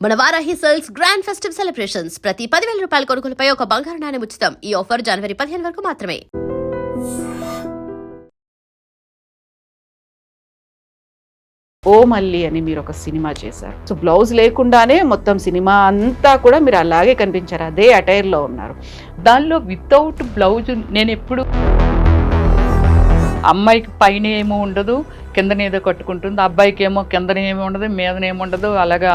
మన Varahi sales grand festive celebrations ప్రతి 10,000 రూపాయల కొనుగోలుపై ఒక బంగారు నాణెం ఉచితం. ఈ ఆఫర్ జనవరి 15 వరకు మాత్రమే. ఓ మల్లి అని మీరు ఒక సినిమా చేశారు. సో బ్లౌజ్ లేకుండానే మొత్తం సినిమా అంతా కూడా మీరు అలాగే కనిపించారు, అదే అటైర్ లో ఉన్నారు. దానిలో వితౌట్ బ్లౌజ్ నేను ఎప్పుడు అమ్మాయికి పైన ఏమో ఉండదు, కిందనేదో కట్టుకుంటుంది, అబ్బాయికి ఏమో కిందనేమో ఉండదు, మీదనేమో ఉండదు. అలాగా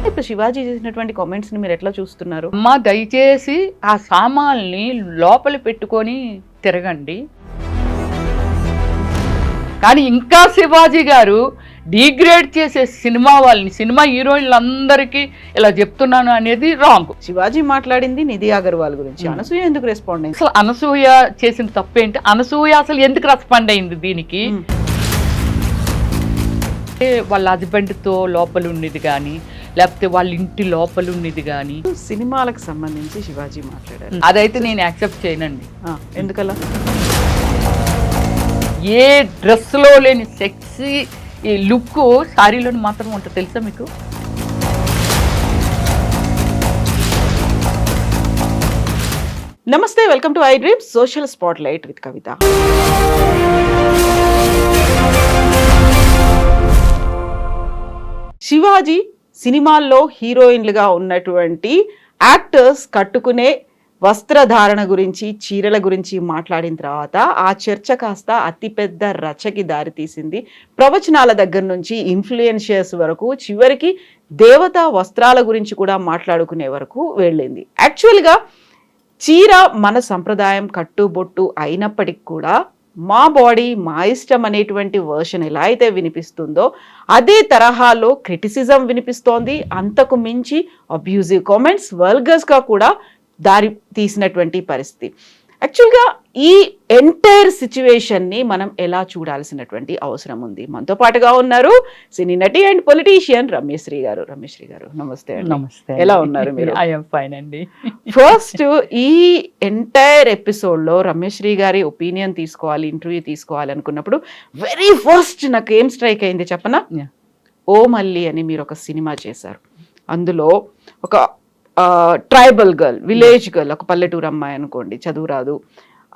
ఇప్పుడు శివాజీ చేసినటువంటి కామెంట్స్ ని మీరు ఎట్లా చూస్తున్నారు? అమ్మ దయచేసి ఆ సామాన్ని లోపల పెట్టుకొని తిరగండి. కానీ ఇంకా శివాజీ గారు డిగ్రేడ్ చేసే సినిమా వాళ్ళని, సినిమా హీరోయిన్లందరికీ ఇలా చెప్తున్నాను అనేది రాంగ్. శివాజీ మాట్లాడింది నిధి అగర్వాల్ గురించి, అనసూయ ఎందుకు రెస్పాండ్ అయింది? అసలు అనసూయ చేసిన తప్పేంటి? అనసూయ అసలు ఎందుకు రెస్పాండ్ అయింది దీనికి? వాళ్ళ హస్బెండ్తో లోపల ఉన్నది కానీ, లేకపోతే వాళ్ళ ఇంటి లోపల ఉన్నది కానీ. సినిమాలకు సంబంధించి శివాజీ మాట్లాడారు, అదైతే నేను యాక్సెప్ట్ చేయనండి. ఎందుకలా? ఏ డ్రెస్లో లేని సెక్సీ ఈ లుక్ శారీలోని మాత్రం ఉంటుంది, తెలుసా మీకు? నమస్తే, welcome to I dream social spotlight with Kavitha. Shivaji సినిమాల్లో హీరోయిన్లుగా ఉన్నటువంటి యాక్టర్స్ కట్టుకునే వస్త్రధారణ గురించి, చీరల గురించి మాట్లాడిన తర్వాత ఆ చర్చ కాస్త అతిపెద్ద రచకి దారితీసింది. ప్రవచనాల దగ్గర నుంచి ఇన్ఫ్లుయెన్షియర్స్ వరకు, చివరికి దేవతా వస్త్రాల గురించి కూడా మాట్లాడుకునే వరకు వెళ్ళింది. యాక్చువల్గా చీర మన సంప్రదాయం, కట్టుబొట్టు అయినప్పటికీ కూడా మా బాడీ మా ఇష్టం అనేటువంటి వర్షన్ ఎలా అయితే వినిపిస్తుందో అదే తరహాలో క్రిటిసిజం వినిపిస్తోంది. అంతకు మించి అబ్యూజివ్ కామెంట్స్, వల్గర్స్గా కూడా దారి తీసినటువంటి పరిస్థితి. యాక్చువల్గా ఈ ఎంటైర్ సిచ్యువేషన్ని మనం ఎలా చూడాల్సినటువంటి అవసరం ఉంది. మనతో పాటుగా ఉన్నారు సినీ నటి అండ్ పొలిటీషియన్ రమ్యశ్రీ గారు. రమ్యశ్రీ గారు నమస్తే. నమస్తే. ఎలా ఉన్నారు మీరు? ఐ యామ్ ఫైన్ అండి. ఫస్ట్ ఈ ఎంటైర్ ఎపిసోడ్లో రమ్యశ్రీ గారి ఒపీనియన్ తీసుకోవాలి, ఇంటర్వ్యూ తీసుకోవాలి అనుకున్నప్పుడు వెరీ ఫస్ట్ నాకు ఏం స్ట్రైక్ అయింది చెప్పనా? ఓ మల్లి అని మీరు ఒక సినిమా చేశారు. అందులో ఒక ట్రైబల్ గర్ల్, విలేజ్ గర్ల్, ఒక పల్లెటూరు అమ్మాయి అనుకోండి, చదువు రాదు,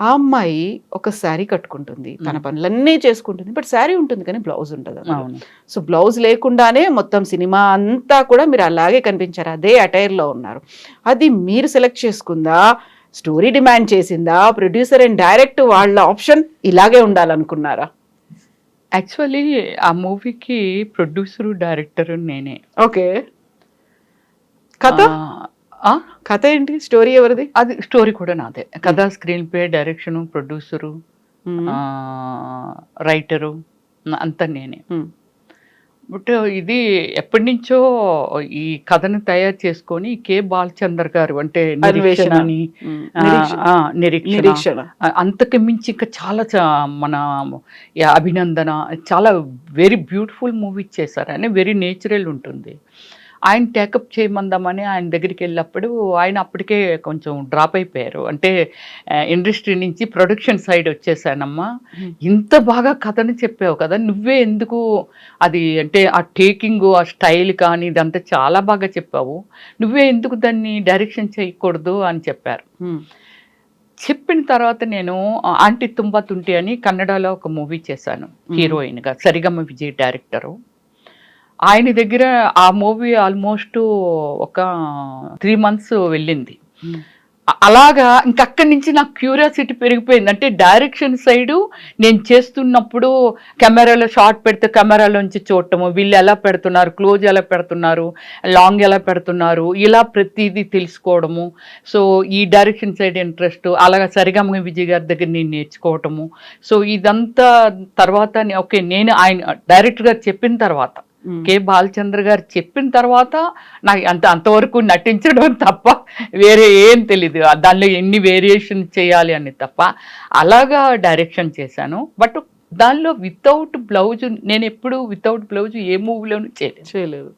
ఆ అమ్మాయి ఒక శారీ కట్టుకుంటుంది, తన పనులన్నీ చేసుకుంటుంది, బట్ శారీ ఉంటుంది కానీ బ్లౌజ్ ఉంటుంది. సో బ్లౌజ్ లేకుండానే మొత్తం సినిమా అంతా కూడా మీరు అలాగే కనిపించారు, అదే అటైర్ లో ఉన్నారు. అది మీరు సెలెక్ట్ చేసుకుందా, స్టోరీ డిమాండ్ చేసిందా, ప్రొడ్యూసర్ అండ్ డైరెక్ట్ వాళ్ళ ఆప్షన్ ఇలాగే ఉండాలనుకున్నారా? యాక్చువల్లీ ఆ మూవీకి ప్రొడ్యూసరు, డైరెక్టర్ నేనే. ఓకే, కథ ఏంటి? స్టోరీ ఎవరిది? అది స్టోరీ కూడా నాదే. కథ, screen play, direction, producer, writer అంతా నేనే. బట్ ఇది ఎప్పటి నుంచో ఈ కథను తయారు చేసుకొని కే బాలచందర్ గారు, అంటే నిరీక్షణ, అంతకు మించి ఇంకా చాలా మన అభినందన, చాలా వెరీ బ్యూటిఫుల్ మూవీ చేశారు. అని వెరీ నేచురల్ ఉంటుంది. ఆయన టేకప్ చేయమందామని ఆయన దగ్గరికి వెళ్ళినప్పుడు ఆయన అప్పటికే కొంచెం డ్రాప్ అయిపోయారు. అంటే ఇండస్ట్రీ నుంచి ప్రొడక్షన్ సైడ్ వచ్చేసానమ్మా, ఇంత బాగా కథను చెప్పావు కదా, నువ్వే ఎందుకు అది, అంటే ఆ టేకింగ్, ఆ స్టైల్ కానీ ఇదంతా చాలా బాగా చెప్పావు, నువ్వే ఎందుకు దాన్ని డైరెక్షన్ చేయకూడదు అని చెప్పారు. చెప్పిన తర్వాత నేను ఆంటీ తుంబా తుంటి అని కన్నడలో ఒక మూవీ చేశాను హీరోయిన్గా, సరిగమ విజయ్ డైరెక్టరు. ఆయన దగ్గర ఆ మూవీ ఆల్మోస్ట్ ఒక 3 months వెళ్ళింది. అలాగా ఇంకక్కడి నుంచి నాకు క్యూరియాసిటీ పెరిగిపోయింది. అంటే డైరెక్షన్ సైడు నేను చేస్తున్నప్పుడు కెమెరాలో షార్ట్ పెడితే కెమెరాలోంచి చూడటము, వీళ్ళు ఎలా పెడుతున్నారు, క్లోజ్ ఎలా పెడుతున్నారు, లాంగ్ ఎలా పెడుతున్నారు, ఇలా ప్రతిదీ తెలుసుకోవడము. సో ఈ డైరెక్షన్ సైడ్ ఇంట్రెస్ట్, అలాగా సరిగమ విజయ్ గారి దగ్గర నేను నేర్చుకోవటము. సో ఇదంతా తర్వాత ఓకే, నేను ఆయన డైరెక్టర్ గారు చెప్పిన తర్వాత, కే బాలచంద్ర గారు చెప్పిన తర్వాత నాకు అంతవరకు నటించడం తప్ప వేరే ఏం తెలీదు, దానిలో ఎన్ని వేరియేషన్ చేయాలి అని తప్ప. అలాగా డైరెక్షన్ చేశాను. బట్ దానిలో వితౌట్ బ్లౌజ్ నేను ఎప్పుడు వితౌట్ బ్లౌజ్ ఏ మూవీలోనూ చేయలేదు.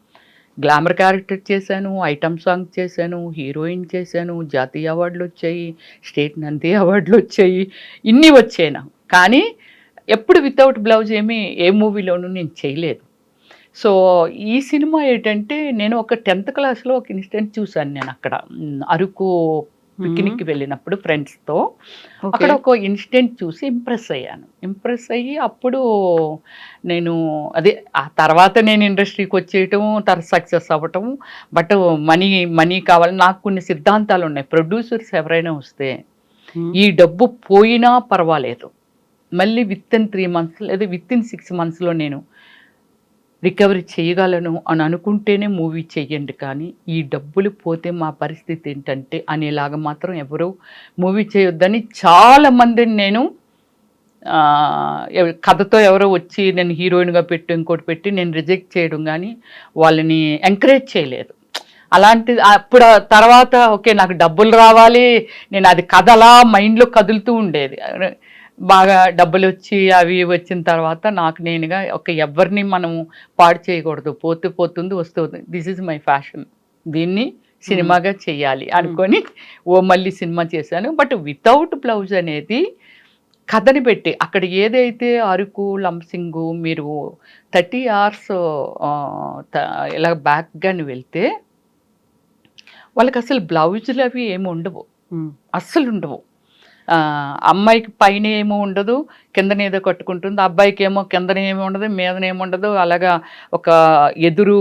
గ్లామర్ క్యారెక్టర్ చేశాను, ఐటమ్ సాంగ్ చేశాను, హీరోయిన్ చేశాను, జాతీయ అవార్డులు వచ్చాయి, స్టేట్ నంది అవార్డులు వచ్చాయి, ఇన్ని వచ్చాయి నాకు. కానీ ఎప్పుడు వితౌట్ బ్లౌజ్ ఏ మూవీలోనూ నేను చేయలేదు. సో ఈ సినిమా ఏంటంటే నేను ఒక 10th క్లాస్లో ఒక ఇన్సిడెంట్ చూశాను నేను అక్కడ అరకు పిక్నిక్కి వెళ్ళినప్పుడు ఫ్రెండ్స్తో అక్కడ ఒక ఇన్సిడెంట్ చూసి ఇంప్రెస్ అయ్యి అప్పుడు నేను అదే ఆ తర్వాత నేను ఇండస్ట్రీకి వచ్చేయటం తర్వాత సక్సెస్ అవ్వటం. బట్ మనీ కావాలి. నాకు కొన్ని సిద్ధాంతాలు ఉన్నాయి. ప్రొడ్యూసర్స్ ఎవరైనా వస్తే ఈ డబ్బు పోయినా పర్వాలేదు, మళ్ళీ విత్ ఇన్ 3 months లేదా విత్ ఇన్ 6 monthsలో నేను రికవరీ చేయగలను అని అనుకుంటేనే మూవీ చెయ్యండి, కానీ ఈ డబ్బులు పోతే మా పరిస్థితి ఏంటంటే అనేలాగా మాత్రం ఎవరు మూవీ చేయొద్దని చాలామందిని నేను కథతో ఎవరో వచ్చి నేను హీరోయిన్గా పెట్టి ఇంకోటి పెట్టి నేను రిజెక్ట్ చేయడం కానీ వాళ్ళని ఎంకరేజ్ చేయలేదు. అలాంటిది అప్పుడు తర్వాత ఓకే నాకు డబ్బులు రావాలి, నేను అది కథ అలా మైండ్లో కదులుతూ ఉండేది. బాగా డబ్బులు వచ్చి అవి వచ్చిన తర్వాత నాకు నేనుగా ఎవరిని మనం పాడు చేయకూడదు, పోతుంది వస్తుంది, దిస్ ఈజ్ మై ఫ్యాషన్, దీన్ని సినిమాగా చెయ్యాలి అనుకొని మళ్ళీ సినిమా చేశాను. బట్ వితౌట్ బ్లౌజ్ అనేది కథని పెట్టి అక్కడ ఏదైతే అరకు లంసింగు మీరు 30 hours ఇలా బ్యాక్గాని వెళ్తే వాళ్ళకి అసలు బ్లౌజులు అవి ఏమి ఉండవు, అస్సలు ఉండవు. అమ్మాయికి పైన ఏమో ఉండదు, కిందన ఏదో కట్టుకుంటుంది, అబ్బాయికి ఏమో కిందన ఏమి ఉండదు, మీదనేమి ఉండదు. అలాగా ఒక ఎదురు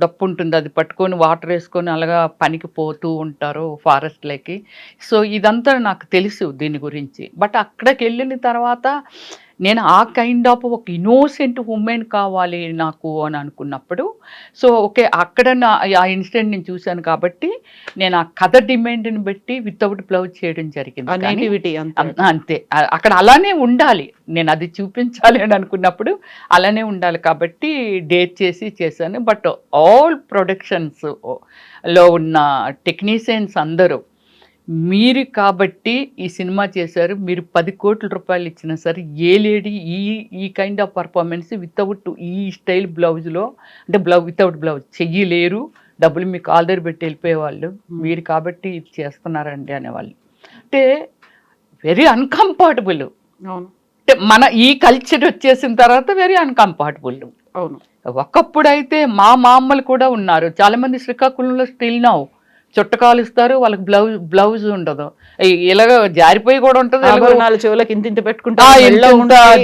డప్పు ఉంటుంది, అది పట్టుకొని వాటర్ వేసుకొని అలాగా పనికి పోతూ ఉంటారు ఫారెస్ట్లోకి. సో ఇదంతా నాకు తెలుసు దీని గురించి. బట్ అక్కడికి వెళ్ళిన తర్వాత నేను ఆ కైండ్ ఆఫ్ ఒక ఇన్నోసెంట్ ఉమెన్ కావాలి నాకు అని అనుకున్నప్పుడు సో ఓకే అక్కడ ఆ ఇన్సిడెంట్ నేను చూశాను కాబట్టి నేను ఆ కథ డిమాండ్ని బట్టి వితౌట్ బ్లౌజ్ చేయడం జరిగింది. అంతే, అక్కడ అలానే ఉండాలి, నేను అది చూపించాలి అని అనుకున్నప్పుడు అలానే ఉండాలి కాబట్టి డేట్ చేశాను. బట్ ఆల్ ప్రొడక్షన్స్లో ఉన్న టెక్నీషియన్స్ అందరూ మీరు కాబట్టి ఈ సినిమా చేశారు, మీరు 10 కోట్ల రూపాయలు ఇచ్చినా సరే ఏ లేడీ ఈ కైండ్ ఆఫ్ పర్ఫార్మెన్స్ వితౌట్ ఈ స్టైల్ బ్లౌజ్లో అంటే వితౌట్ బ్లౌజ్ చెయ్యలేరు, డబ్బులు మీకు ఆల్రెడీ పెట్టి వెళ్ళిపోయేవాళ్ళు, మీరు కాబట్టి ఇది చేస్తున్నారండి అనేవాళ్ళు. అంటే వెరీ అన్కంఫర్టబుల్. అంటే మన ఈ కల్చర్ వచ్చేసిన తర్వాత వెరీ అన్కంఫర్టబుల్. అవును, ఒకప్పుడైతే మా అమ్మలు కూడా ఉన్నారు చాలామంది శ్రీకాకుళంలో స్టిల్ నౌ చుట్టకాలు ఇస్తారు, వాళ్ళకి బ్లౌజ్ ఉండదు, ఇలాగ జారిపోయి కూడా ఉంటుంది,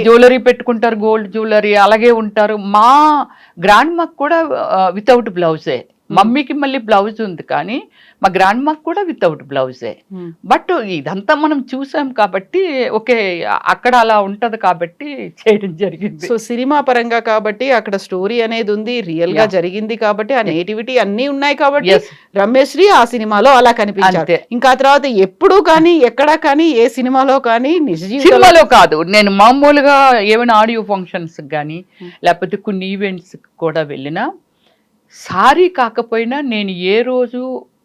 జ్యువెలరీ పెట్టుకుంటారు, గోల్డ్ జ్యువెలరీ అలాగే ఉంటారు. మా గ్రాండ్ మాకు కూడా వితౌట్ బ్లౌజే, మమ్మీకి మళ్ళీ బ్లౌజ్ ఉంది కానీ మా గ్రాండ్ మాకు కూడా వితౌట్ బ్లౌజే. బట్ ఇదంతా మనం చూసాం కాబట్టి ఓకే అక్కడ అలా ఉంటది కాబట్టి చేయడం జరిగింది. సో సినిమా పరంగా కాబట్టి అక్కడ స్టోరీ అనేది ఉంది, రియల్ గా జరిగింది కాబట్టి ఆ నేటివిటీ అన్ని ఉన్నాయి కాబట్టి రమ్యశ్రీ ఆ సినిమాలో అలా కనిపించారు. ఇంకా తర్వాత ఎప్పుడు కానీ ఎక్కడా కానీ ఏ సినిమాలో కానీ నిజ సినిమాలో కాదు, నేను మామూలుగా ఏమైనా ఆడియో ఫంక్షన్స్ కానీ లేకపోతే కొన్ని ఈవెంట్స్ కూడా వెళ్ళినా సారీ కాకపోయినా నేను ఏ రోజు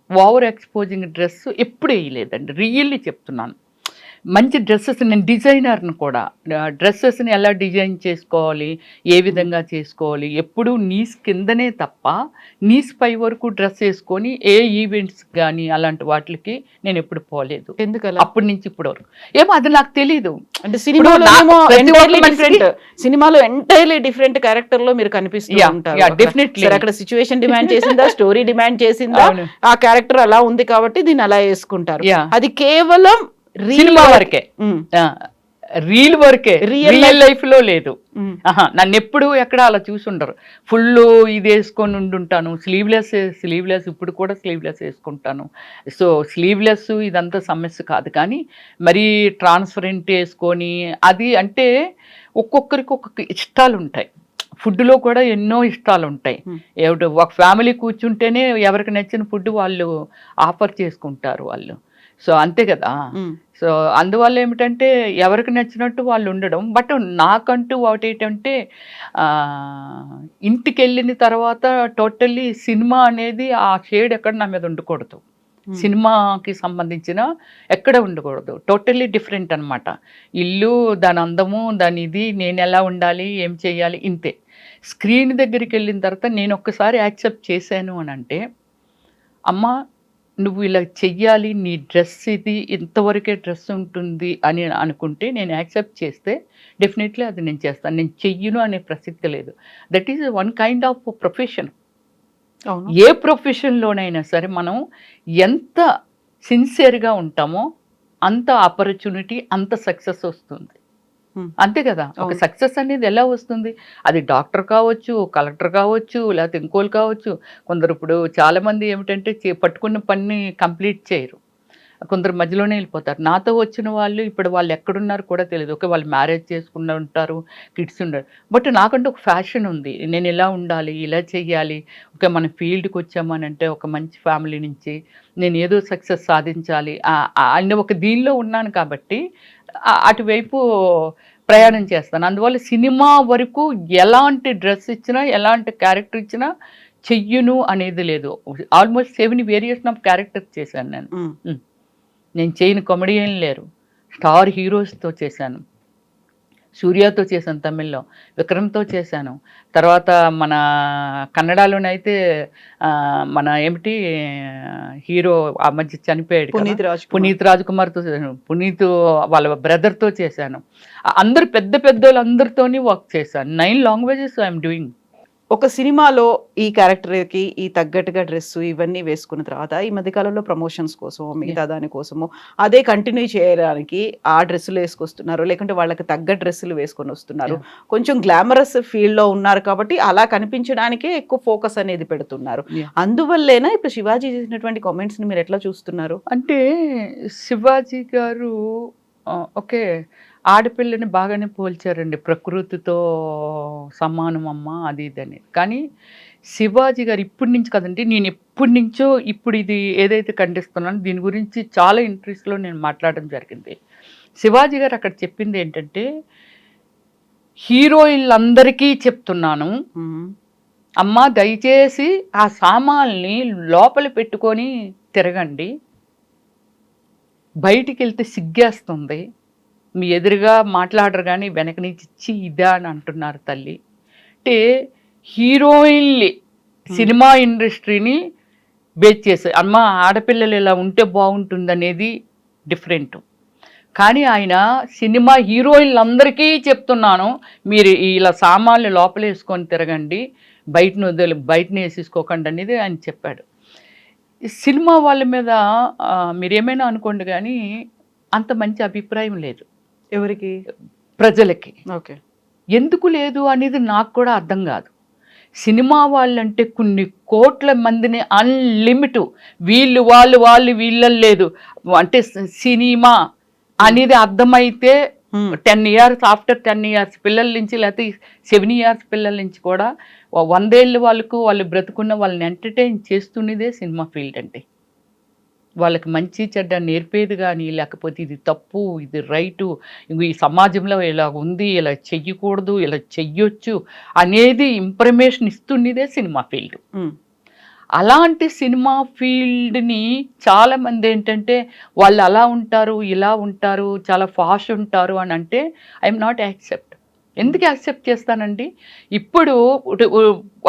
ఓవర్ ఎక్స్పోజింగ్ డ్రెస్ ఎప్పుడు వేయలేదండి, రియల్లీ చెప్తున్నాను. మంచి డ్రెస్సెస్, నేను డిజైనర్ని కూడా, డ్రెస్సెస్ని ఎలా డిజైన్ చేసుకోవాలి, ఏ విధంగా చేసుకోవాలి, ఎప్పుడు నీస్ కిందనే తప్ప నీస్ పై వరకు డ్రెస్ వేసుకొని ఏ ఈవెంట్స్ కానీ అలాంటి వాటికి నేను ఎప్పుడు పోలేదు. ఎందుకలా? అప్పటి నుంచి ఇప్పుడు వరకు ఏమో అది నాకు తెలీదు. అంటే సినిమాలో ఎంటైర్లీ డిఫరెంట్ క్యారెక్టర్ లో మీరు కనిపిస్తారు. డెఫినెట్లీ అక్కడ సిచ్యువేషన్ డిమాండ్ చేసిందా, స్టోరీ డిమాండ్ చేసిందా, ఆ క్యారెక్టర్ అలా ఉంది కాబట్టి దీన్ని అలా వేసుకుంటారు. అది కేవలం సినిమా వరకే, రీల్ వరకే, రియల్ లైఫ్ లో లేదు. నన్ను ఎప్పుడు ఎక్కడ అలా చూసుండరు. ఫుల్ ఇది వేసుకొని ఉండుంటాను, స్లీవ్లెస్ ఇప్పుడు కూడా స్లీవ్లెస్ వేసుకుంటాను. సో స్లీవ్లెస్ ఇదంతా సమస్య కాదు, కానీ మరీ ట్రాన్స్పరెంట్ వేసుకొని అది అంటే ఒక్కొక్కరికి ఒక్కొక్క ఇష్టాలు ఉంటాయి. ఫుడ్లో కూడా ఎన్నో ఇష్టాలు ఉంటాయి. ఒక ఫ్యామిలీ కూర్చుంటేనే ఎవరికి నచ్చిన ఫుడ్ వాళ్ళు ఆఫర్ చేసుకుంటారు వాళ్ళు. సో అంతే కదా. సో అందువల్ల ఏమిటంటే ఎవరికి నచ్చినట్టు వాళ్ళు ఉండడం. బట్ నాకంటూ ఒకటి ఏంటంటే ఇంటికి వెళ్ళిన తర్వాత టోటల్లీ సినిమా అనేది ఆ షేడ్ ఎక్కడ నా మీద ఉండకూడదు, సినిమాకి సంబంధించిన ఎక్కడ ఉండకూడదు, టోటల్లీ డిఫరెంట్ అనమాట. ఇల్లు, దాని అందము, దాని ఇది, నేను ఎలా ఉండాలి, ఏం చేయాలి, ఇంతే. స్క్రీన్ దగ్గరికి వెళ్ళిన తర్వాత నేను ఒక్కసారి యాక్సెప్ట్ చేశాను అని అంటే, అమ్మ నువ్వు ఇలా చెయ్యాలి, నీ డ్రెస్ ఇది, ఇంతవరకే డ్రెస్ ఉంటుంది అని అనుకుంటే నేను యాక్సెప్ట్ చేస్తే డెఫినెట్లీ అది నేను చేస్తాను. నేను చెయ్యను అనే ప్రసక్తి లేదు. That is one kind of profession. అవును. ఏ ప్రొఫెషన్లోనైనా సరే మనం ఎంత సిన్సియర్గా ఉంటామో అంత ఆపర్చునిటీ, అంత సక్సెస్ వస్తుంది. అంతే కదా. ఒక సక్సెస్ అనేది ఎలా వస్తుంది? అది డాక్టర్ కావచ్చు, కలెక్టర్ కావచ్చు, లేకపోతే ఇంకోళ్ళు కావచ్చు. కొందరు ఇప్పుడు చాలామంది ఏమిటంటే పట్టుకున్న పని కంప్లీట్ చేయరు, కొందరు మధ్యలోనే వెళ్ళిపోతారు. నాతో వచ్చిన వాళ్ళు ఇప్పుడు వాళ్ళు ఎక్కడున్నారు కూడా తెలియదు. ఓకే, వాళ్ళు మ్యారేజ్ చేసుకుని ఉంటారు, కిడ్స్ ఉండరు, బట్ నాకంటే ఒక ఫ్యాషన్ ఉంది. నేను ఇలా ఉండాలి, ఇలా చెయ్యాలి. ఓకే, మన ఫీల్డ్కి వచ్చామని అంటే ఒక మంచి ఫ్యామిలీ నుంచి నేను ఏదో సక్సెస్ సాధించాలి అన్న ఒక దీనిలో ఉన్నాను కాబట్టి అటువైపు ప్రయాణం చేస్తాను. అందువల్ల సినిమా వరకు ఎలాంటి డ్రెస్ ఇచ్చినా, ఎలాంటి క్యారెక్టర్ ఇచ్చినా చెయ్యను అనేది లేదు. ఆల్మోస్ట్ 7 వేరియేషన్ ఆఫ్ క్యారెక్టర్స్ చేశాను నేను. నేను చేయని కామెడియన్ లేరు. స్టార్ హీరోస్తో చేశాను. సూర్యతో చేశాను తమిళ్లో, విక్రమ్తో చేశాను. తర్వాత మన కన్నడలోనైతే మన ఏమిటి హీరో ఆ మధ్య చనిపోయాడు, పునీత్ రాజ్ కుమార్తో చేశాను. పునీత్ వాళ్ళ బ్రదర్తో చేశాను. అందరు పెద్ద పెద్దోళ్ళందరితోని వర్క్ చేశాను. 9 లాంగ్వేజెస్ ఐఎమ్ డూయింగ్. ఒక సినిమాలో ఈ క్యారెక్టర్కి ఈ తగ్గట్టుగా డ్రెస్ ఇవన్నీ వేసుకున్న తర్వాత ఈ మధ్యకాలంలో ప్రమోషన్స్ కోసం మిగతా దానికోసము అదే కంటిన్యూ చేయడానికి ఆ డ్రెస్సులు వేసుకొస్తున్నారు, లేకుంటే వాళ్ళకి తగ్గ డ్రెస్సులు వేసుకొని వస్తున్నారు. కొంచెం గ్లామరస్ ఫీల్డ్లో ఉన్నారు కాబట్టి అలా కనిపించడానికే ఎక్కువ ఫోకస్ అనేది పెడుతున్నారు. అందువల్లేనా ఇప్పుడు శివాజీ చేసినటువంటి కామెంట్స్ని మీరు ఎట్లా చూస్తున్నారు? అంటే శివాజీ గారు ఓకే, ఆడపిల్లని బాగానే పోల్చారండి, ప్రకృతితో సమానం అమ్మ అది ఇదని. కానీ శివాజీ గారు ఇప్పటి నుంచి కదండి, నేను ఎప్పటి నుంచో ఇప్పుడు ఇది ఏదైతే ఖండిస్తున్నానో దీని గురించి చాలా ఇంట్రెస్ట్లో నేను మాట్లాడడం జరిగింది. శివాజీ గారు అక్కడ చెప్పింది ఏంటంటే, హీరోయిన్లందరికీ చెప్తున్నాను, అమ్మ దయచేసి ఆ సామాన్ని లోపల పెట్టుకొని తిరగండి, బయటికి వెళ్తే సిగ్గేస్తుంది, మీ ఎదురుగా మాట్లాడరు కానీ వెనక నుంచి ఇచ్చి ఇదా అని అంటున్నారు తల్లి. అంటే హీరోయిన్లు సినిమా ఇండస్ట్రీని బేస్ చేసే, అమ్మ ఆడపిల్లలు ఇలా ఉంటే బాగుంటుంది అనేది డిఫరెంట్. కానీ ఆయన సినిమా హీరోయిన్లందరికీ చెప్తున్నాను, మీరు ఇలా సామాన్లు లోపల వేసుకొని తిరగండి, బయటని వేసేసుకోకండి అనేది ఆయన చెప్పాడు. సినిమా వాళ్ళ మీద మీరేమైనా అనుకోండి కానీ అంత మంచి అభిప్రాయం లేదు ఎవరికి, ప్రజలకి. ఓకే, ఎందుకు లేదు అనేది నాకు కూడా అర్థం కాదు. సినిమా వాళ్ళంటే కొన్ని కోట్ల మందిని అన్లిమిట్, వాళ్ళు వీళ్ళని లేదు అంటే సినిమా అనేది అర్థమైతే 10 years ఆఫ్టర్ 10 years పిల్లల నుంచి, లేకపోతే 7 years పిల్లల నుంచి కూడా 100 ఏళ్ళ వాళ్ళకు వాళ్ళు బ్రతుకున్న వాళ్ళని ఎంటర్టైన్ చేస్తున్నదే సినిమా ఫీల్డ్ అంటే. వాళ్ళకి మంచి చెడ్డ నేర్పేది కానీ, లేకపోతే ఇది తప్పు ఇది రైటు, ఈ సమాజంలో ఇలా ఉంది, ఇలా చెయ్యకూడదు, ఇలా చెయ్యొచ్చు అనేది ఇన్ఫర్మేషన్ ఇస్తున్నదే సినిమా ఫీల్డ్. అలాంటి సినిమా ఫీల్డ్ని చాలామంది ఏంటంటే వాళ్ళు అలా ఉంటారు, ఇలా ఉంటారు, చాలా ఫాస్ట్ ఉంటారు అని అంటే ఐఎమ్ నాట్ యాక్సెప్ట్. ఎందుకు యాక్సెప్ట్ చేస్తానండి? ఇప్పుడు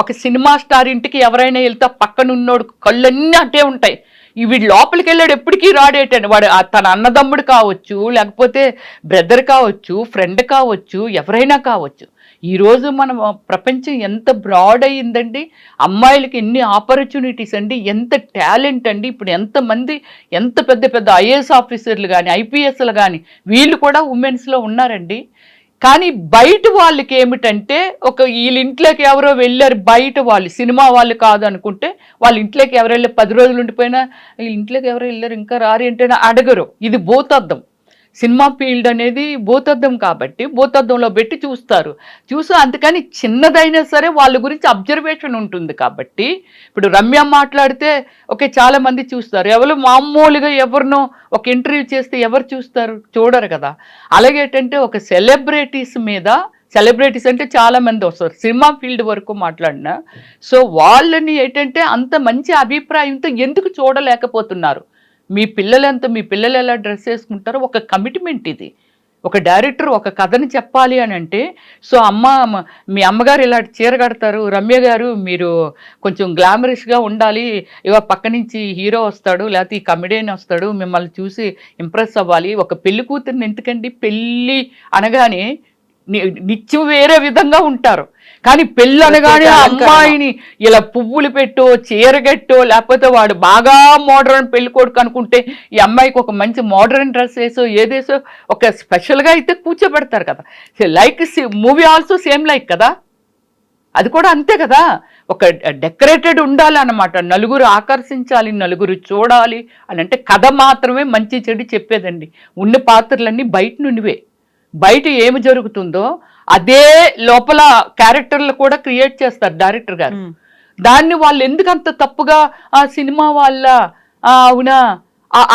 ఒక సినిమా స్టార్ ఇంటికి ఎవరైనా వెళ్తే పక్కనున్నోడు కళ్ళన్నీ అట్టే ఉంటాయి. వీడు లోపలికి వెళ్ళాడు ఎప్పటికీ రాడేటండి, వాడు తన అన్నదమ్ముడు కావచ్చు, లేకపోతే బ్రదర్ కావచ్చు, ఫ్రెండ్ కావచ్చు, ఎవరైనా కావచ్చు. ఈరోజు మన ప్రపంచం ఎంత బ్రాడ్ అయ్యిందండి, అమ్మాయిలకి ఎన్ని ఆపర్చునిటీస్ అండి, ఎంత టాలెంట్ అండి. ఇప్పుడు ఎంతమంది ఎంత పెద్ద పెద్ద ఐఏఎస్ ఆఫీసర్లు కానీ, ఐపీఎస్లు కానీ వీళ్ళు కూడా ఉమెన్స్లో ఉన్నారండి. కానీ బయట వాళ్ళకి ఏమిటంటే వీళ్ళ ఇంట్లోకి ఎవరో వెళ్ళారు, బయట వాళ్ళు సినిమా వాళ్ళు కాదు అనుకుంటే వాళ్ళ ఇంట్లోకి ఎవరు వెళ్ళారు, 10 రోజులు ఉండిపోయినా వీళ్ళ ఇంట్లోకి ఎవరో వెళ్ళారు ఇంకా రారు ఏంటైనా అడగరు. ఇది భూతద్దం. సినిమా ఫీల్డ్ అనేది భూతద్దం కాబట్టి భూతద్దంలో పెట్టి చూస్తారు. అందుకని చిన్నదైనా సరే వాళ్ళ గురించి అబ్జర్వేషన్ ఉంటుంది కాబట్టి ఇప్పుడు రమ్య మాట్లాడితే ఓకే చాలామంది చూస్తారు, ఎవరు మామూలుగా ఎవరినో ఒక ఇంటర్వ్యూ చేస్తే ఎవరు చూస్తారు, చూడరు కదా. అలాగే ఏంటంటే ఒక సెలబ్రిటీస్ మీద, సెలబ్రిటీస్ అంటే చాలామంది వస్తారు సినిమా ఫీల్డ్ వరకు మాట్లాడినా, సో వాళ్ళని ఏంటంటే అంత మంచి అభిప్రాయంతో ఎందుకు చూడలేకపోతున్నారు? మీ పిల్లలు ఎలా డ్రెస్ వేసుకుంటారో ఒక కమిట్మెంట్ ఇది. ఒక డైరెక్టర్ ఒక కథని చెప్పాలి అని అంటే, సో మీ అమ్మగారు ఇలా చీర కడతారు, రమ్య గారు మీరు కొంచెం గ్లామరస్గా ఉండాలి, ఇక పక్క నుంచి హీరో వస్తాడు లేకపోతే ఈ కమెడియన్ వస్తాడు, మిమ్మల్ని చూసి ఇంప్రెస్ అవ్వాలి. ఒక పెళ్లి కూతురిని ఎందుకండి, పెళ్ళి అనగానే నిత్యం వేరే విధంగా ఉంటారు, కానీ పెళ్ళి అనగానే ఆ అమ్మాయిని ఇలా పువ్వులు పెట్టో చీరగట్టో లేకపోతే వాడు బాగా మోడర్న్ పెళ్లి కొడుకు అనుకుంటే ఈ అమ్మాయికి ఒక మంచి మోడర్న్ డ్రెస్ వేసో ఏదేసో ఒక స్పెషల్గా అయితే కూర్చోబెడతారు కదా. Like movie also same like కదా, అది కూడా అంతే కదా. ఒక డెకరేటెడ్ ఉండాలి అన్నమాట, నలుగురు ఆకర్షించాలి, నలుగురు చూడాలి అని అంటే కథ మాత్రమే మంచి చెడు చెప్పేదండి. ఉన్న పాత్రలన్నీ బయట నుండివే, బయట ఏమి జరుగుతుందో అదే లోపల క్యారెక్టర్లు కూడా క్రియేట్ చేస్తారు డైరెక్టర్ గారు. దాన్ని వాళ్ళు ఎందుకు అంత తప్పుగా ఆ సినిమా వాళ్ళ అవునా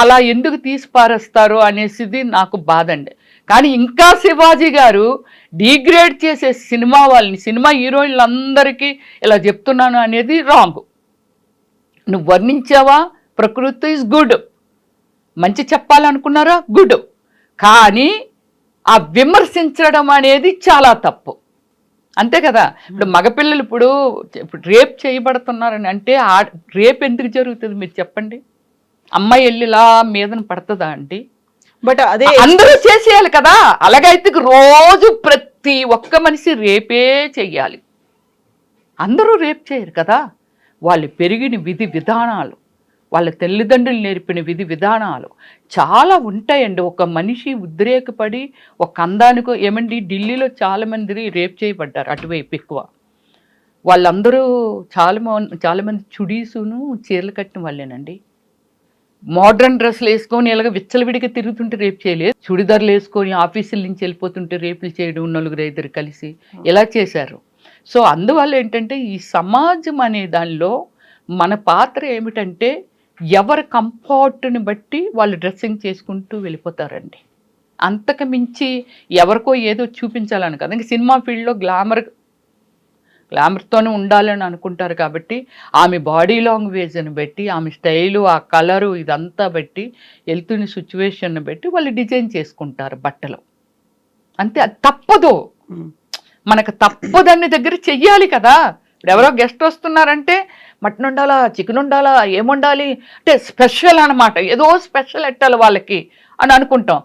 అలా ఎందుకు తీసి పారేస్తారు అనేసిది నాకు బాధ అండి. కానీ ఇంకా శివాజీ గారు డిగ్రేడ్ చేసే సినిమా వాళ్ళని, సినిమా హీరోయిన్లందరికీ ఇలా చెప్తున్నాను అనేది రాంగ్. నువ్వు వర్ణించావా, ప్రకృతి ఇస్ గుడ్, మంచి చెప్పాలనుకున్నారా గుడ్, కానీ ఆ విమర్శించడం అనేది చాలా తప్పు, అంతే కదా. ఇప్పుడు మగపిల్లలు ఇప్పుడు రేప్ చేయబడుతున్నారని అంటే రేప్ ఎందుకు జరుగుతుంది మీరు చెప్పండి? అమ్మాయి వెళ్ళి ఇలా మీదన పడుతుందా అండి? బట్ అదే అందరూ చేసేయాలి కదా. అలాగైతే రోజు ప్రతి ఒక్క మనిషి రేపే చెయ్యాలి, అందరూ రేప్ చేయరు కదా. వాళ్ళు పెరిగిన విధి విధానాలు, వాళ్ళ తల్లిదండ్రులు నేర్పిన విధి విధానాలు చాలా ఉంటాయండి. ఒక మనిషి ఉద్రేకపడి ఒక అందానికో ఏమండి, ఢిల్లీలో చాలామంది రేప్ చేయబడ్డారు అటువైపు ఎక్కువ. వాళ్ళందరూ చాలామంది చుడీసును చీరలు కట్టిన వాళ్ళేనండి. మోడ్రన్ డ్రెస్సులు వేసుకొని ఇలాగ విచ్చలవిడిగా తిరుగుతుంటే రేపు చేయలేదు, చుడిదార్లు వేసుకొని ఆఫీసుల నుంచి వెళ్ళిపోతుంటే రేపులు చేయడం, 4-5 కలిసి ఇలా చేశారు. సో అందువల్ల ఏంటంటే ఈ సమాజం అనే దానిలో మన పాత్ర ఏమిటంటే ఎవరి కంఫర్ట్ని బట్టి వాళ్ళు డ్రెస్సింగ్ చేసుకుంటూ వెళ్ళిపోతారండి. అంతకు మించి ఎవరికో ఏదో చూపించాలని కదా. ఇంకా సినిమా ఫీల్డ్లో గ్లామర్తోనే ఉండాలని అనుకుంటారు కాబట్టి ఆమె బాడీ లాంగ్వేజ్ని బట్టి, ఆమె స్టైలు, ఆ కలరు ఇదంతా బట్టి, వెళ్తున్న సిచ్యువేషన్ని బట్టి వాళ్ళు డిజైన్ చేసుకుంటారు బట్టలు, అంతే. అది తప్పదు, మనకు తప్పదని దగ్గర చెయ్యాలి కదా. ఇప్పుడు ఎవరో గెస్ట్ వస్తున్నారంటే మటన్ ఉండాలా, చికెన్ ఉండాలా, ఏముండాలి అంటే స్పెషల్ అనమాట, ఏదో స్పెషల్ ఎట్టాలి వాళ్ళకి అని అనుకుంటాం.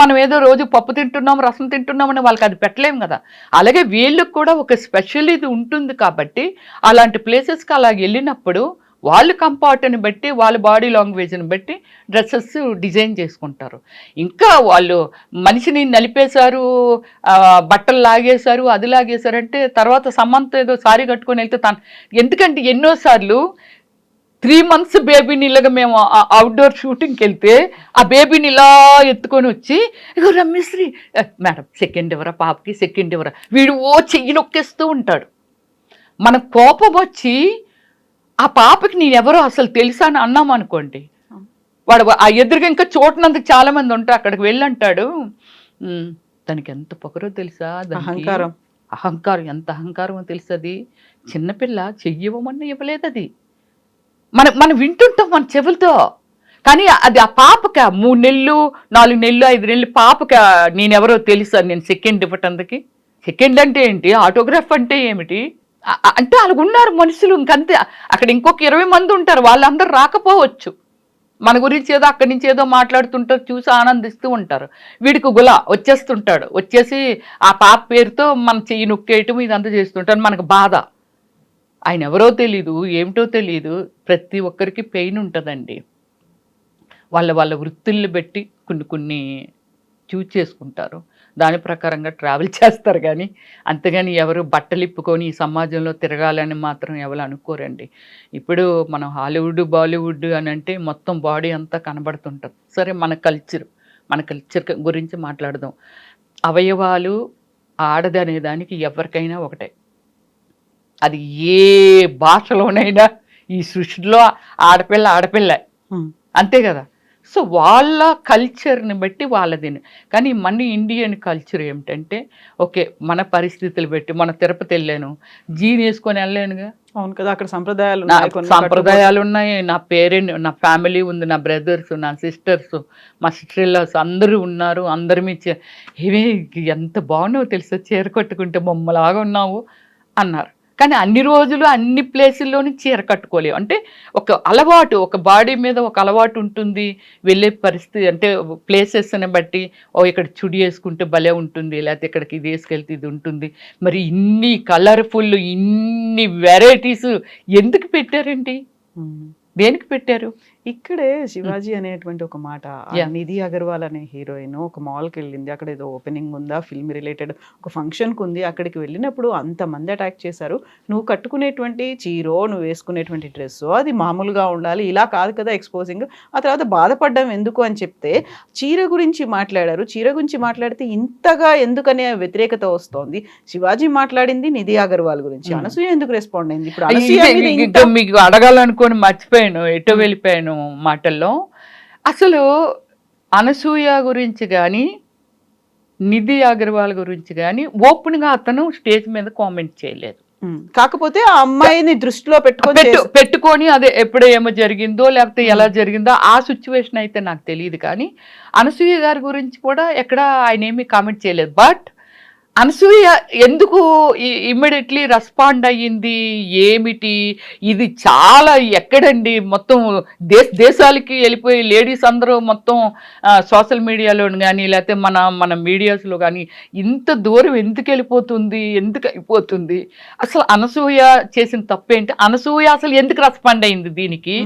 మనం ఏదో రోజు పప్పు తింటున్నాం, రసం తింటున్నామని వాళ్ళకి అది పెట్టలేము కదా. అలాగే వీళ్ళకి కూడా ఒక స్పెషల్ ఇది ఉంటుంది కాబట్టి అలాంటి ప్లేసెస్కి అలా వెళ్ళినప్పుడు వాళ్ళు కంఫర్ట్ని బట్టి, వాళ్ళ బాడీ లాంగ్వేజ్ని బట్టి డ్రెస్సెస్ డిజైన్ చేసుకుంటారు. ఇంకా వాళ్ళు మనిషిని నలిపేశారు, బట్టలు లాగేశారు, అది లాగేశారంటే తర్వాత సమంత ఏదో సారీ కట్టుకొని వెళ్తే ఎందుకంటే ఎన్నోసార్లు 3 months బేబీని ఇలాగ మేము అవుట్డోర్ షూటింగ్కి వెళ్తే ఆ బేబీని ఇలా ఎత్తుకొని వచ్చి ఇగో రమ్యశ్రీ మేడం సెకండ్ ఇవ్వరా పాపకి, సెకండ్ ఇవ్వరా, వీడు చెయ్యి నొక్కేస్తూ ఉంటాడు. మన కోపం వచ్చి ఆ పాపకి నేనెవరో అసలు తెలుసా అని అన్నాం అనుకోండి, వాడు ఆ ఎదురుగా ఇంకా చూడనందుకు చాలామంది ఉంటారు, అక్కడికి వెళ్ళంటాడు దానికి ఎంత పొగరో తెలుసా, అహంకారం ఎంత అహంకారమో తెలుసు. అది చిన్నపిల్ల చెయ్యవమన్నా ఇవ్వలేదు, అది మనం వింటుంటాం మన చెవులతో. కానీ అది ఆ పాపకి 3 నెలలు 4 నెలలు 5 నెలలు పాపకి నేనెవరో తెలుసా నేను సెకండ్ ఇవ్వటందుకి. సెకండ్ అంటే ఏంటి, ఆటోగ్రాఫ్ అంటే ఏమిటి అంటే అలాగున్నారు మనుషులు. ఇంకంతే, అక్కడ ఇంకొక 20 మంది ఉంటారు, వాళ్ళందరూ రాకపోవచ్చు, మన గురించి ఏదో అక్కడి నుంచి ఏదో మాట్లాడుతుంటారు, చూసి ఆనందిస్తూ ఉంటారు. వీడికి గులా వచ్చేస్తుంటాడు, వచ్చేసి ఆ పాప పేరుతో మన చెయ్యి నొక్కేయటం ఇదంతా చేస్తుంటాడు. మనకు బాధ, ఆయన ఎవరో తెలీదు, ఏమిటో తెలీదు. ప్రతి ఒక్కరికి పెయిన్ ఉంటుందండి. వాళ్ళ వృత్తుల్ని బట్టి కొన్ని చూజ్ చేసుకుంటారు, దాని ప్రకారంగా ట్రావెల్ చేస్తారు. కానీ అంతేగాని ఎవరు బట్టలు ఇప్పుకొని ఈ సమాజంలో తిరగాలని మాత్రం ఎవరు అనుకోరండి. ఇప్పుడు మనం హాలీవుడ్ బాలీవుడ్ అని అంటే మొత్తం బాడీ అంతా కనబడుతుంటుంది. సరే, మన కల్చర్ గురించి మాట్లాడదాం. అవయవాలు ఆడది అనే దానికి ఎవరికైనా ఒకటే, అది ఏ భాషలోనైనా ఈ సృష్టిలో ఆడపిల్ల అంతే కదా. సో వాళ్ళ కల్చర్ని బట్టి వాళ్ళదిని. కానీ మన ఇండియన్ కల్చర్ ఏమిటంటే ఓకే మన పరిస్థితులు బట్టి మన తిరుపతి వెళ్ళాను జీన్ వేసుకొని వెళ్ళానుగా. అవును కదా, అక్కడ సంప్రదాయాలు నా ఉన్నాయి, కొన్ని సాంప్రదాయాలు ఉన్నాయి, నా పేరెంట్ నా ఫ్యామిలీ ఉంది, నా బ్రదర్స్ నా సిస్టర్స్ మా సిస్టర్ ఇల్లాస్ అందరూ ఉన్నారు. అందరిమీ ఏమే ఎంత బాగున్నావు తెలుసా చీర కట్టుకుంటే బొమ్మలాగా ఉన్నావు అన్నారు. కానీ అన్ని రోజులు అన్ని ప్లేసుల్లోని చీర కట్టుకోలేవు. అంటే ఒక అలవాటు, ఒక బాడీ మీద ఒక అలవాటు ఉంటుంది వెళ్ళే పరిస్థితి. అంటే ప్లేసెస్ని బట్టి ఇక్కడ చుడి వేసుకుంటే భలే ఉంటుంది, లేకపోతే ఇక్కడికి ఇది వేసుకెళ్తే ఇది ఉంటుంది. మరి ఇన్ని కలర్ఫుల్ ఇన్ని వెరైటీస్ ఎందుకు పెట్టారండి? దేనికి పెట్టారు? ఇక్కడే శివాజీ అనేటువంటి ఒక మాట, నిధి అగర్వాల్ అనే హీరోయిన్ ఒక మాల్కి వెళ్ళింది, అక్కడ ఏదో ఓపెనింగ్ ఉందా ఫిల్మ్ రిలేటెడ్ ఒక ఫంక్షన్కి ఉంది, అక్కడికి వెళ్ళినప్పుడు అంతమంది అటాక్ చేశారు. నువ్వు కట్టుకునేటువంటి చీరో నువ్వు వేసుకునేటువంటి డ్రెస్సో అది మామూలుగా ఉండాలి, ఇలా కాదు కదా ఎక్స్పోజింగ్. ఆ తర్వాత బాధపడ్డం ఎందుకు అని చెప్తే చీర గురించి మాట్లాడారు. చీర గురించి మాట్లాడితే ఇంతగా ఎందుకనే వ్యతిరేకత వస్తోంది. శివాజీ మాట్లాడింది నిధి అగర్వాల్ గురించి, అనసూయ ఎందుకు రెస్పాండ్ అయింది? ఇప్పుడు అనసూయ మీద ఇంకా మీకు అడగాలనుకొని మర్చిపోయాను, ఎటో వెళ్ళిపోయాను మాటల్లో. అసలు అనసూయ గురించి కానీ నిధి అగర్వాల్ గురించి కానీ ఓపెన్గా అతను స్టేజ్ మీద కామెంట్ చేయలేదు. కాకపోతే ఆ అమ్మాయిని దృష్టిలో పెట్టుకొని అదే ఎప్పుడో ఏమో జరిగిందో లేకపోతే ఎలా జరిగిందో ఆ సిచ్యువేషన్ అయితే నాకు తెలియదు. కానీ అనసూయ గారి గురించి కూడా ఎక్కడ ఆయన ఏమీ కామెంట్ చేయలేదు. బట్ అనసూయ ఎందుకు ఇమ్మీడియట్లీ రెస్పాండ్ అయ్యింది ఏమిటి? ఇది చాలా ఎక్కడండి మొత్తం దేశాలకి వెళ్ళిపోయి లేడీస్ అందరూ మొత్తం సోషల్ మీడియాలో కానీ లేకపోతే మన మీడియాస్లో కానీ ఇంత దూరం ఎందుకు వెళ్ళిపోతుంది, ఎందుకు అయిపోతుంది? అసలు అనసూయ చేసిన తప్పేంటి? అనసూయ అసలు ఎందుకు రెస్పాండ్ అయింది దీనికి?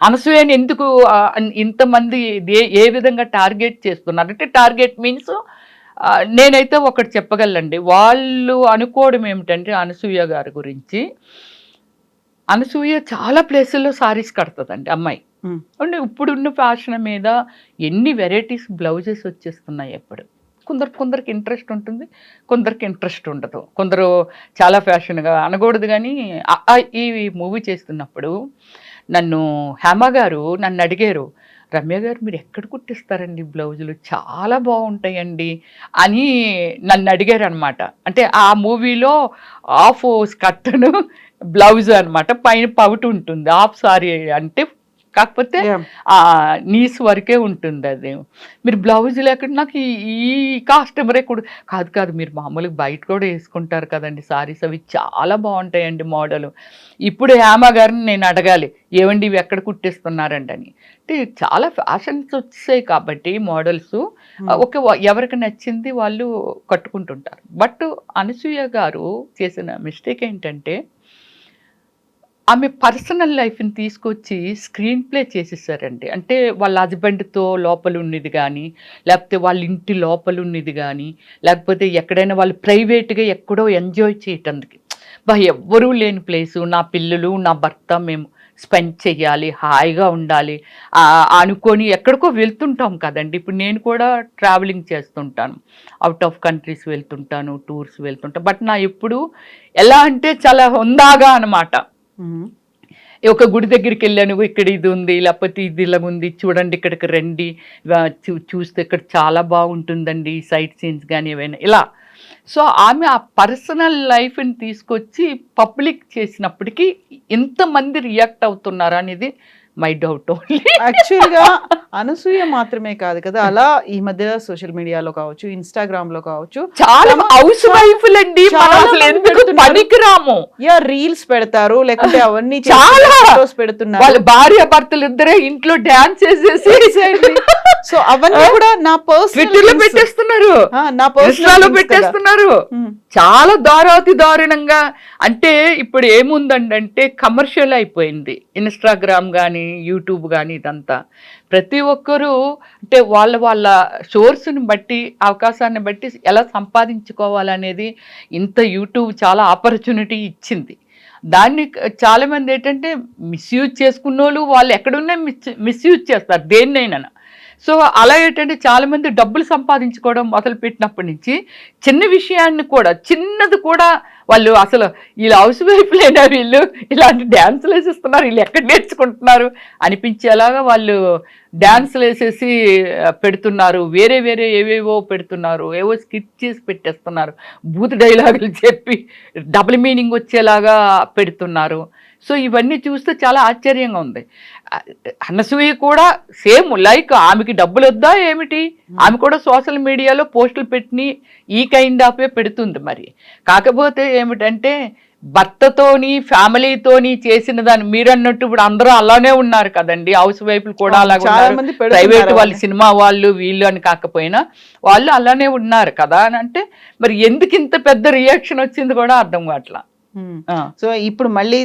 అనసూయని ఎందుకు ఇంతమంది ఏ విధంగా టార్గెట్ చేస్తున్నారు? అంటే టార్గెట్ మీన్స్ నేనైతే ఒకటి చెప్పగలండి, వాళ్ళు అనుకోవడం ఏమిటంటే అనసూయ గారి గురించి, అనసూయ చాలా ప్లేసుల్లో సారీస్ కడుతుందండి అమ్మాయి. అంటే ఇప్పుడున్న ఫ్యాషన్ మీద ఎన్ని వెరైటీస్ బ్లౌజెస్ వచ్చేస్తున్నాయి. ఎప్పుడు కొందరికి ఇంట్రెస్ట్ ఉంటుంది, కొందరికి ఇంట్రెస్ట్ ఉండదు. కొందరు చాలా ఫ్యాషన్గా అనకూడదు. కానీ ఈ మూవీ చేస్తున్నప్పుడు నన్ను హేమ గారు నన్ను అడిగారు, రమ్య గారు మీరు ఎక్కడ కుట్టిస్తారండి బ్లౌజులు, చాలా బాగుంటాయండి అని నన్ను అడిగారు అనమాట. అంటే ఆ మూవీలో హాఫ్ స్కర్ట్ను బ్లౌజ్ అనమాట, పైన పౌట్ ఉంటుంది, హాఫ్ సారీ అంటే కాకపోతే నీస్ వరకే ఉంటుంది. అది మీరు బ్లౌజ్ లేకుండా నాకు ఈ కస్టమరే కూడా కాదు మీరు మామూలుగా బయట కూడా వేసుకుంటారు కదండి సారీస్, అవి చాలా బాగుంటాయండి మోడలు. ఇప్పుడు హేమ గారిని నేను అడగాలి ఏమండి ఇవి ఎక్కడ కుట్టిస్తున్నారండి అని. అంటే చాలా ఫ్యాషన్స్ వచ్చాయి కాబట్టి మోడల్స్ ఎవరికి నచ్చింది వాళ్ళు కట్టుకుంటుంటారు. బట్ అనసూయ గారు చేసిన మిస్టేక్ ఏంటంటే ఆమె పర్సనల్ లైఫ్ని తీసుకొచ్చి స్క్రీన్ ప్లే చేసేసారండి. అంటే వాళ్ళ హస్బెండ్తో లోపల ఉన్నది కానీ లేకపోతే వాళ్ళ ఇంటి లోపల ఉన్నది కానీ లేకపోతే ఎక్కడైనా వాళ్ళు ప్రైవేట్గా ఎక్కడో ఎంజాయ్ చేయటానికి ఎవ్వరూ లేని ప్లేసు, నా పిల్లలు నా భర్త మేము స్పెండ్ చెయ్యాలి, హాయిగా ఉండాలి అనుకొని ఎక్కడికో వెళ్తుంటాం కదండి. ఇప్పుడు నేను కూడా ట్రావెలింగ్ చేస్తుంటాను, అవుట్ ఆఫ్ కంట్రీస్ వెళ్తుంటాను, టూర్స్ వెళ్తుంటాను. బట్ నా ఎప్పుడు ఎలా అంటే చాలా హుందాగా అనమాట. ఒక గుడి దగ్గరికి వెళ్ళాను, ఇక్కడ ఇది ఉంది లేకపోతే ఇది ఇలా ఉంది చూడండి, ఇక్కడికి రండి చూస్తే ఇక్కడ చాలా బాగుంటుందండి సైట్ సీన్స్ కానీ ఏవైనా ఇలా. సో ఆమె ఆ పర్సనల్ లైఫ్ని తీసుకొచ్చి పబ్లిక్ చేసినప్పటికీ ఇంతమంది రియాక్ట్ అవుతున్నారు అనేది మై డౌట్ ఓన్లీ. యాక్చువల్గా అనసూయ మాత్రమే కాదు కదా, అలా ఈ మధ్య సోషల్ మీడియాలో కావచ్చు, ఇన్స్టాగ్రామ్ లో కావచ్చు, చాలా హౌస్ వైఫ్లండి పనికిరాము రీల్స్ పెడతారు, లేకుంటే అవన్నీ చాలా పెడుతున్నారు. వాళ్ళ భార్య భర్తలు ఇద్దరే ఇంట్లో డాన్స్ చేసేసి సో అవన్నీ కూడా నా పర్సనల్ పెట్టేస్తున్నారు, నా పర్సనల్ పెట్టేస్తున్నారు. చాలా దారుణంగా. అంటే ఇప్పుడు ఏముందండి అంటే కమర్షియల్ అయిపోయింది ఇన్స్టాగ్రామ్ కానీ యూట్యూబ్ కానీ ఇదంతా. ప్రతి ఒక్కరూ అంటే వాళ్ళ సోర్స్ని బట్టి అవకాశాన్ని బట్టి ఎలా సంపాదించుకోవాలనేది ఇంత యూట్యూబ్ చాలా ఆపర్చునిటీ ఇచ్చింది. దాన్ని చాలామంది ఏంటంటే మిస్యూజ్ చేసుకున్న వాళ్ళు ఎక్కడున్నా మిస్యూజ్ చేస్తారు దేన్నైనా. సో అలా ఏంటంటే చాలా మంది డబ్బులు సంపాదించుకోవడం మొదలు పెట్టినప్పటి నుంచి చిన్న విషయాన్ని కూడా చిన్నది కూడా వాళ్ళు అసలు వీళ్ళు హౌస్ వైఫ్లైనా వీళ్ళు ఇలాంటి డ్యాన్సులు వేసేస్తున్నారు, వీళ్ళు ఎక్కడ నేర్చుకుంటున్నారు అనిపించేలాగా వాళ్ళు డ్యాన్సులు వేసేసి పెడుతున్నారు, వేరే వేరే ఏవేవో పెడుతున్నారు, ఏవో స్కిట్ చేసి పెట్టేస్తున్నారు, బూత్ డైలాగులు చెప్పి డబుల్ మీనింగ్ వచ్చేలాగా పెడుతున్నారు. సో ఇవన్నీ చూస్తే చాలా ఆశ్చర్యంగా ఉంది. అనసూయ కూడా సేమ్ లైక్ ఆమెకి డబ్బులు వద్దా ఏమిటి, ఆమె కూడా సోషల్ మీడియాలో పోస్టులు పెట్టి ఈ కైండ్ ఆఫే పెడుతుంది. మరి కాకపోతే ఏమిటంటే భర్తతోని ఫ్యామిలీతోని చేసిన దాన్ని మీరు అన్నట్టు ఇప్పుడు అందరూ అలానే ఉన్నారు కదండి, హౌస్ వైఫ్లు కూడా అలాగే ఉన్నారు, ప్రైవేట్ వాళ్ళు సినిమా వాళ్ళు వీళ్ళు అని కాకపోయినా వాళ్ళు అలానే ఉన్నారు కదా అని అంటే మరి ఎందుకు ఇంత పెద్ద రియాక్షన్ వచ్చింది కూడా అర్థం కావట్లా. సో ఇప్పుడు మళ్ళీ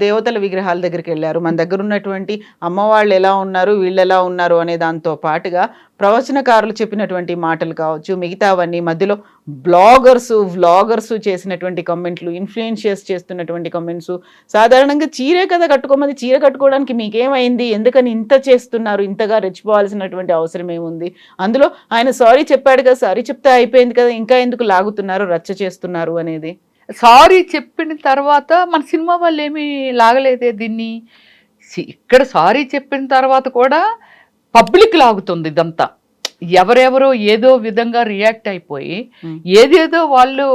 దేవతల విగ్రహాల దగ్గరికి వెళ్ళారు. మన దగ్గర ఉన్నటువంటి అమ్మవాళ్ళు ఎలా ఉన్నారు, వీళ్ళు ఎలా ఉన్నారు అనే దాంతో పాటుగా ప్రవచనకారులు చెప్పినటువంటి మాటలు కావచ్చు, మిగతావన్నీ మధ్యలో వ్లాగర్స్ చేసినటువంటి కమెంట్లు, ఇన్ఫ్లుయెన్షియర్స్ చేస్తున్నటువంటి కమెంట్స్, సాధారణంగా చీరే కదా కట్టుకోమని, చీర కట్టుకోవడానికి మీకేమైంది, ఎందుకని ఇంత చేస్తున్నారు, ఇంతగా రెచ్చిపోవాల్సినటువంటి అవసరం ఏముంది, అందులో ఆయన సారీ చెప్పాడు కదా, సారీ చెప్తే అయిపోయింది కదా, ఇంకా ఎందుకు లాగుతున్నారు, రచ్చ చేస్తున్నారు అనేది. సారీ చెప్పిన తర్వాత మన సినిమా వాళ్ళు ఏమీ లాగలేదే దీన్ని. ఇక్కడ సారీ చెప్పిన తర్వాత కూడా పబ్లిక్ లాగుతుంది ఇదంతా, ఎవరెవరో ఏదో విధంగా రియాక్ట్ అయిపోయి ఏదేదో వాళ్ళు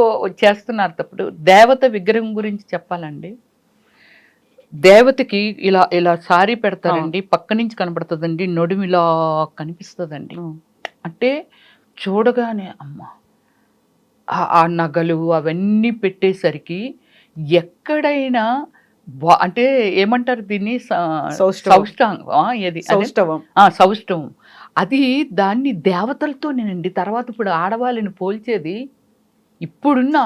చేస్తున్నారు. తప్పుడు దేవత విగ్రహం గురించి చెప్పాలండి, దేవతకి ఇలా ఇలా సారీ పెడతారండి, పక్క నుంచి కనబడుతుందండి, నడుము ఇలా కనిపిస్తుందండి, అంటే చూడగానే అమ్మ ఆ నగలు అవన్నీ పెట్టేసరికి ఎక్కడైనా అంటే ఏమంటారు దీన్ని, సౌష్ఠవం, అది దాన్ని దేవతలతోనేనండి. తర్వాత ఇప్పుడు ఆడవాళ్ళని పోల్చేది, ఇప్పుడున్న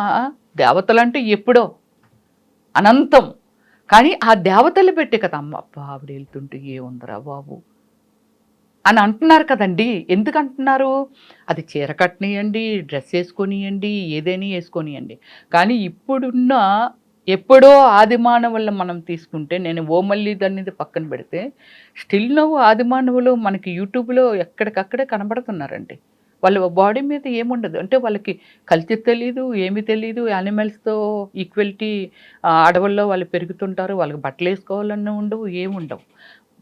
దేవతలంటే ఎప్పుడో అనంతం, కానీ ఆ దేవతలు పెట్టే కదా అమ్మ ఆవిడ వెళ్తుంటే ఏముందరా బాబు అని అంటున్నారు కదండి. ఎందుకు అంటున్నారు, అది చీర కట్టనియండి, డ్రెస్ వేసుకొనియండి, ఏదైనా వేసుకొనియండి, కానీ ఇప్పుడున్న ఎప్పుడో ఆదిమానవుల మనం తీసుకుంటే, నేను మళ్ళీ దాన్ని పక్కన పెడితే స్టిల్ నవ్వు ఆదిమానవులు మనకి యూట్యూబ్లో ఎక్కడికక్కడే కనబడుతున్నారండి. వాళ్ళ బాడీ మీద ఏముండదు, అంటే వాళ్ళకి కల్చర్ తెలీదు, ఏమీ తెలీదు, యానిమల్స్తో ఈక్వలిటీ, అడవుల్లో వాళ్ళు పెరుగుతుంటారు, వాళ్ళకి బట్టలు వేసుకోవాలన్న ఉండవు, ఏముండవు.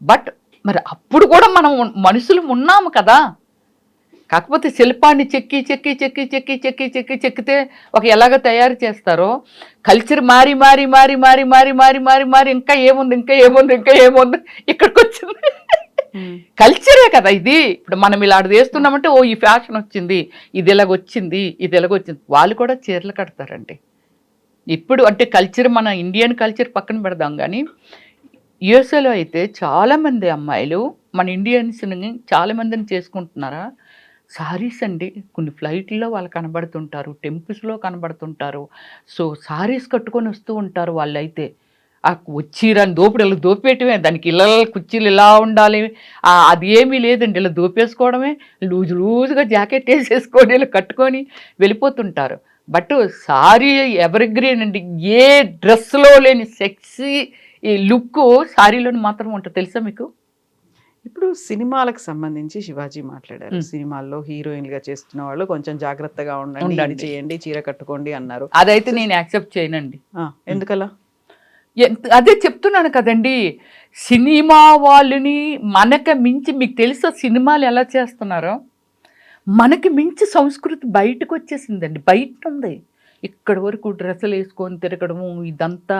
బట్ మరి అప్పుడు కూడా మనం మనుషులు ఉన్నాము కదా, కాకపోతే శిల్పాన్ని చెక్కి చెక్కి చెక్కి చెక్కి చెక్కి చెక్కి చెక్కితే ఒక ఎలాగ తయారు చేస్తారో కల్చర్ మారి మారి మారి మారి మారి మారి మారి మారి ఇంకా ఏముంది ఇంకా ఏముంది ఇంకా ఏముంది ఇక్కడికి వచ్చింది. కల్చరే కదా ఇది. ఇప్పుడు మనం ఇలా వేస్తున్నామంటే ఓ ఈ ఫ్యాషన్ వచ్చింది, ఇది ఎలాగొచ్చింది, ఇది ఎలాగొచ్చింది. వాళ్ళు కూడా చీరలు కడతారండి ఇప్పుడు. అంటే కల్చర్, మన ఇండియన్ కల్చర్ పక్కన పెడదాం, కానీ యుఎస్ఏలో అయితే చాలామంది అమ్మాయిలు మన ఇండియన్స్ని చాలామందిని చేసుకుంటున్నారా సారీస్ అండి. కొన్ని ఫ్లైట్లో వాళ్ళు కనబడుతుంటారు, టెంపుల్స్లో కనబడుతుంటారు. సో సారీస్ కట్టుకొని వస్తూ ఉంటారు వాళ్ళైతే. ఆ వచ్చిరాని దోపిడి ఇలా దోపేయటమే, దానికి ఇలా కుర్చీలు ఇలా ఉండాలి, అది ఏమీ లేదండి, ఇలా దోపేసుకోవడమే, లూజుగా జాకెట్ వేసేసుకొని ఇలా కట్టుకొని వెళ్ళిపోతుంటారు. బట్ సారీ ఎవర్ గ్రీన్ అండి, ఏ డ్రెస్లో లేని సెక్సీ ఈ లుక్ సారీలోని మాత్రం ఉంటుంది, తెలుసా మీకు. ఇప్పుడు సినిమాలకు సంబంధించి శివాజీ మాట్లాడారు, సినిమాల్లో హీరోయిన్లుగా చేస్తున్న వాళ్ళు కొంచెం జాగ్రత్తగా ఉండండి, చేయండి, చీర కట్టుకోండి అన్నారు. అదైతే నేను యాక్సెప్ట్ చేయనండి. ఎందుకలా? అదే చెప్తున్నాను కదండి, సినిమా వాళ్ళని మనకి మించి, మీకు తెలుసా సినిమాలు ఎలా చేస్తున్నారో, మనకి మించి సంస్కృతి బయటకు వచ్చేసిందండి, బయట ఉంది. ఇక్కడ వరకు డ్రెస్సులు వేసుకొని తిరగడము ఇదంతా,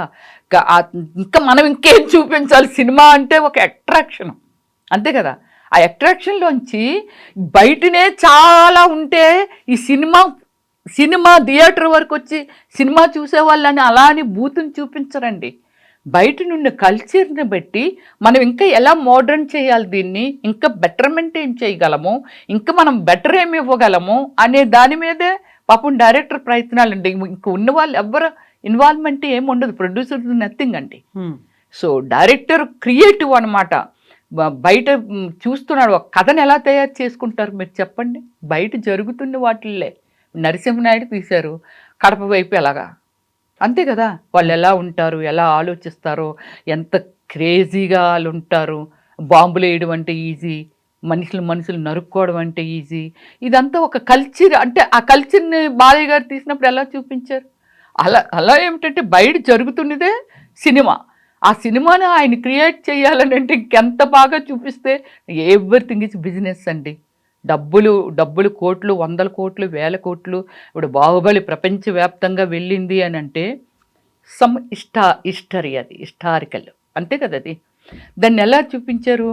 ఇంకా మనం ఇంకేం చూపించాలి, సినిమా అంటే ఒక అట్రాక్షన్ అంతే కదా. ఆ అట్రాక్షన్లోంచి బయటనే చాలా ఉంటే ఈ సినిమా థియేటర్ వరకు వచ్చి సినిమా చూసేవాళ్ళని అలా అని బూతుని చూపించరండి. బయట నుండి కల్చర్ని బట్టి మనం ఇంకా ఎలా మోడర్న్ చేయాలి, దీన్ని ఇంకా బెటర్మెంట్ ఏం చేయగలము, ఇంకా మనం బెటర్ ఏమి ఇవ్వగలము అనే దాని మీదే పాపం డైరెక్టర్ ప్రయత్నాలు అండి. ఇంక ఉన్న వాళ్ళు ఎవ్వరు ఇన్వాల్వ్మెంట్ ఏమి ఉండదు, ప్రొడ్యూసర్ నథింగ్ అండి. సో డైరెక్టర్ క్రియేటివ్ అనమాట. బయట చూస్తున్నాడు, ఒక కథను ఎలా తయారు చేసుకుంటారు మీరు చెప్పండి. బయట జరుగుతున్న వాటిల్లే నరసింహనాయుడు తీశారు, కడప వైపు ఎలాగా, అంతే కదా. వాళ్ళు ఎలా ఉంటారు, ఎలా ఆలోచిస్తారో, ఎంత క్రేజీగా వాళ్ళు ఉంటారు. బాంబులు వేయడం అంటే ఈజీ, మనుషులు నరుక్కోవడం అంటే ఈజీ. ఇదంతా ఒక కల్చర్. అంటే ఆ కల్చర్ని బాలయ్య గారు తీసినప్పుడు ఎలా చూపించారు? అలా ఏమిటంటే బయట జరుగుతున్నదే సినిమా. ఆ సినిమాని ఆయన క్రియేట్ చేయాలని అంటే ఇంకెంత బాగా చూపిస్తే ఎవ్రీథింగ్ ఇస్ బిజినెస్ అండి. డబ్బులు కోట్లు, 100 కోట్లు, 1000 కోట్లు. ఇప్పుడు బాహుబలి ప్రపంచవ్యాప్తంగా వెళ్ళింది అని అంటే సమ్ హిస్టరీ, అది హిస్టారికల్ అంతే కదా. అది దాన్ని ఎలా చూపించారు?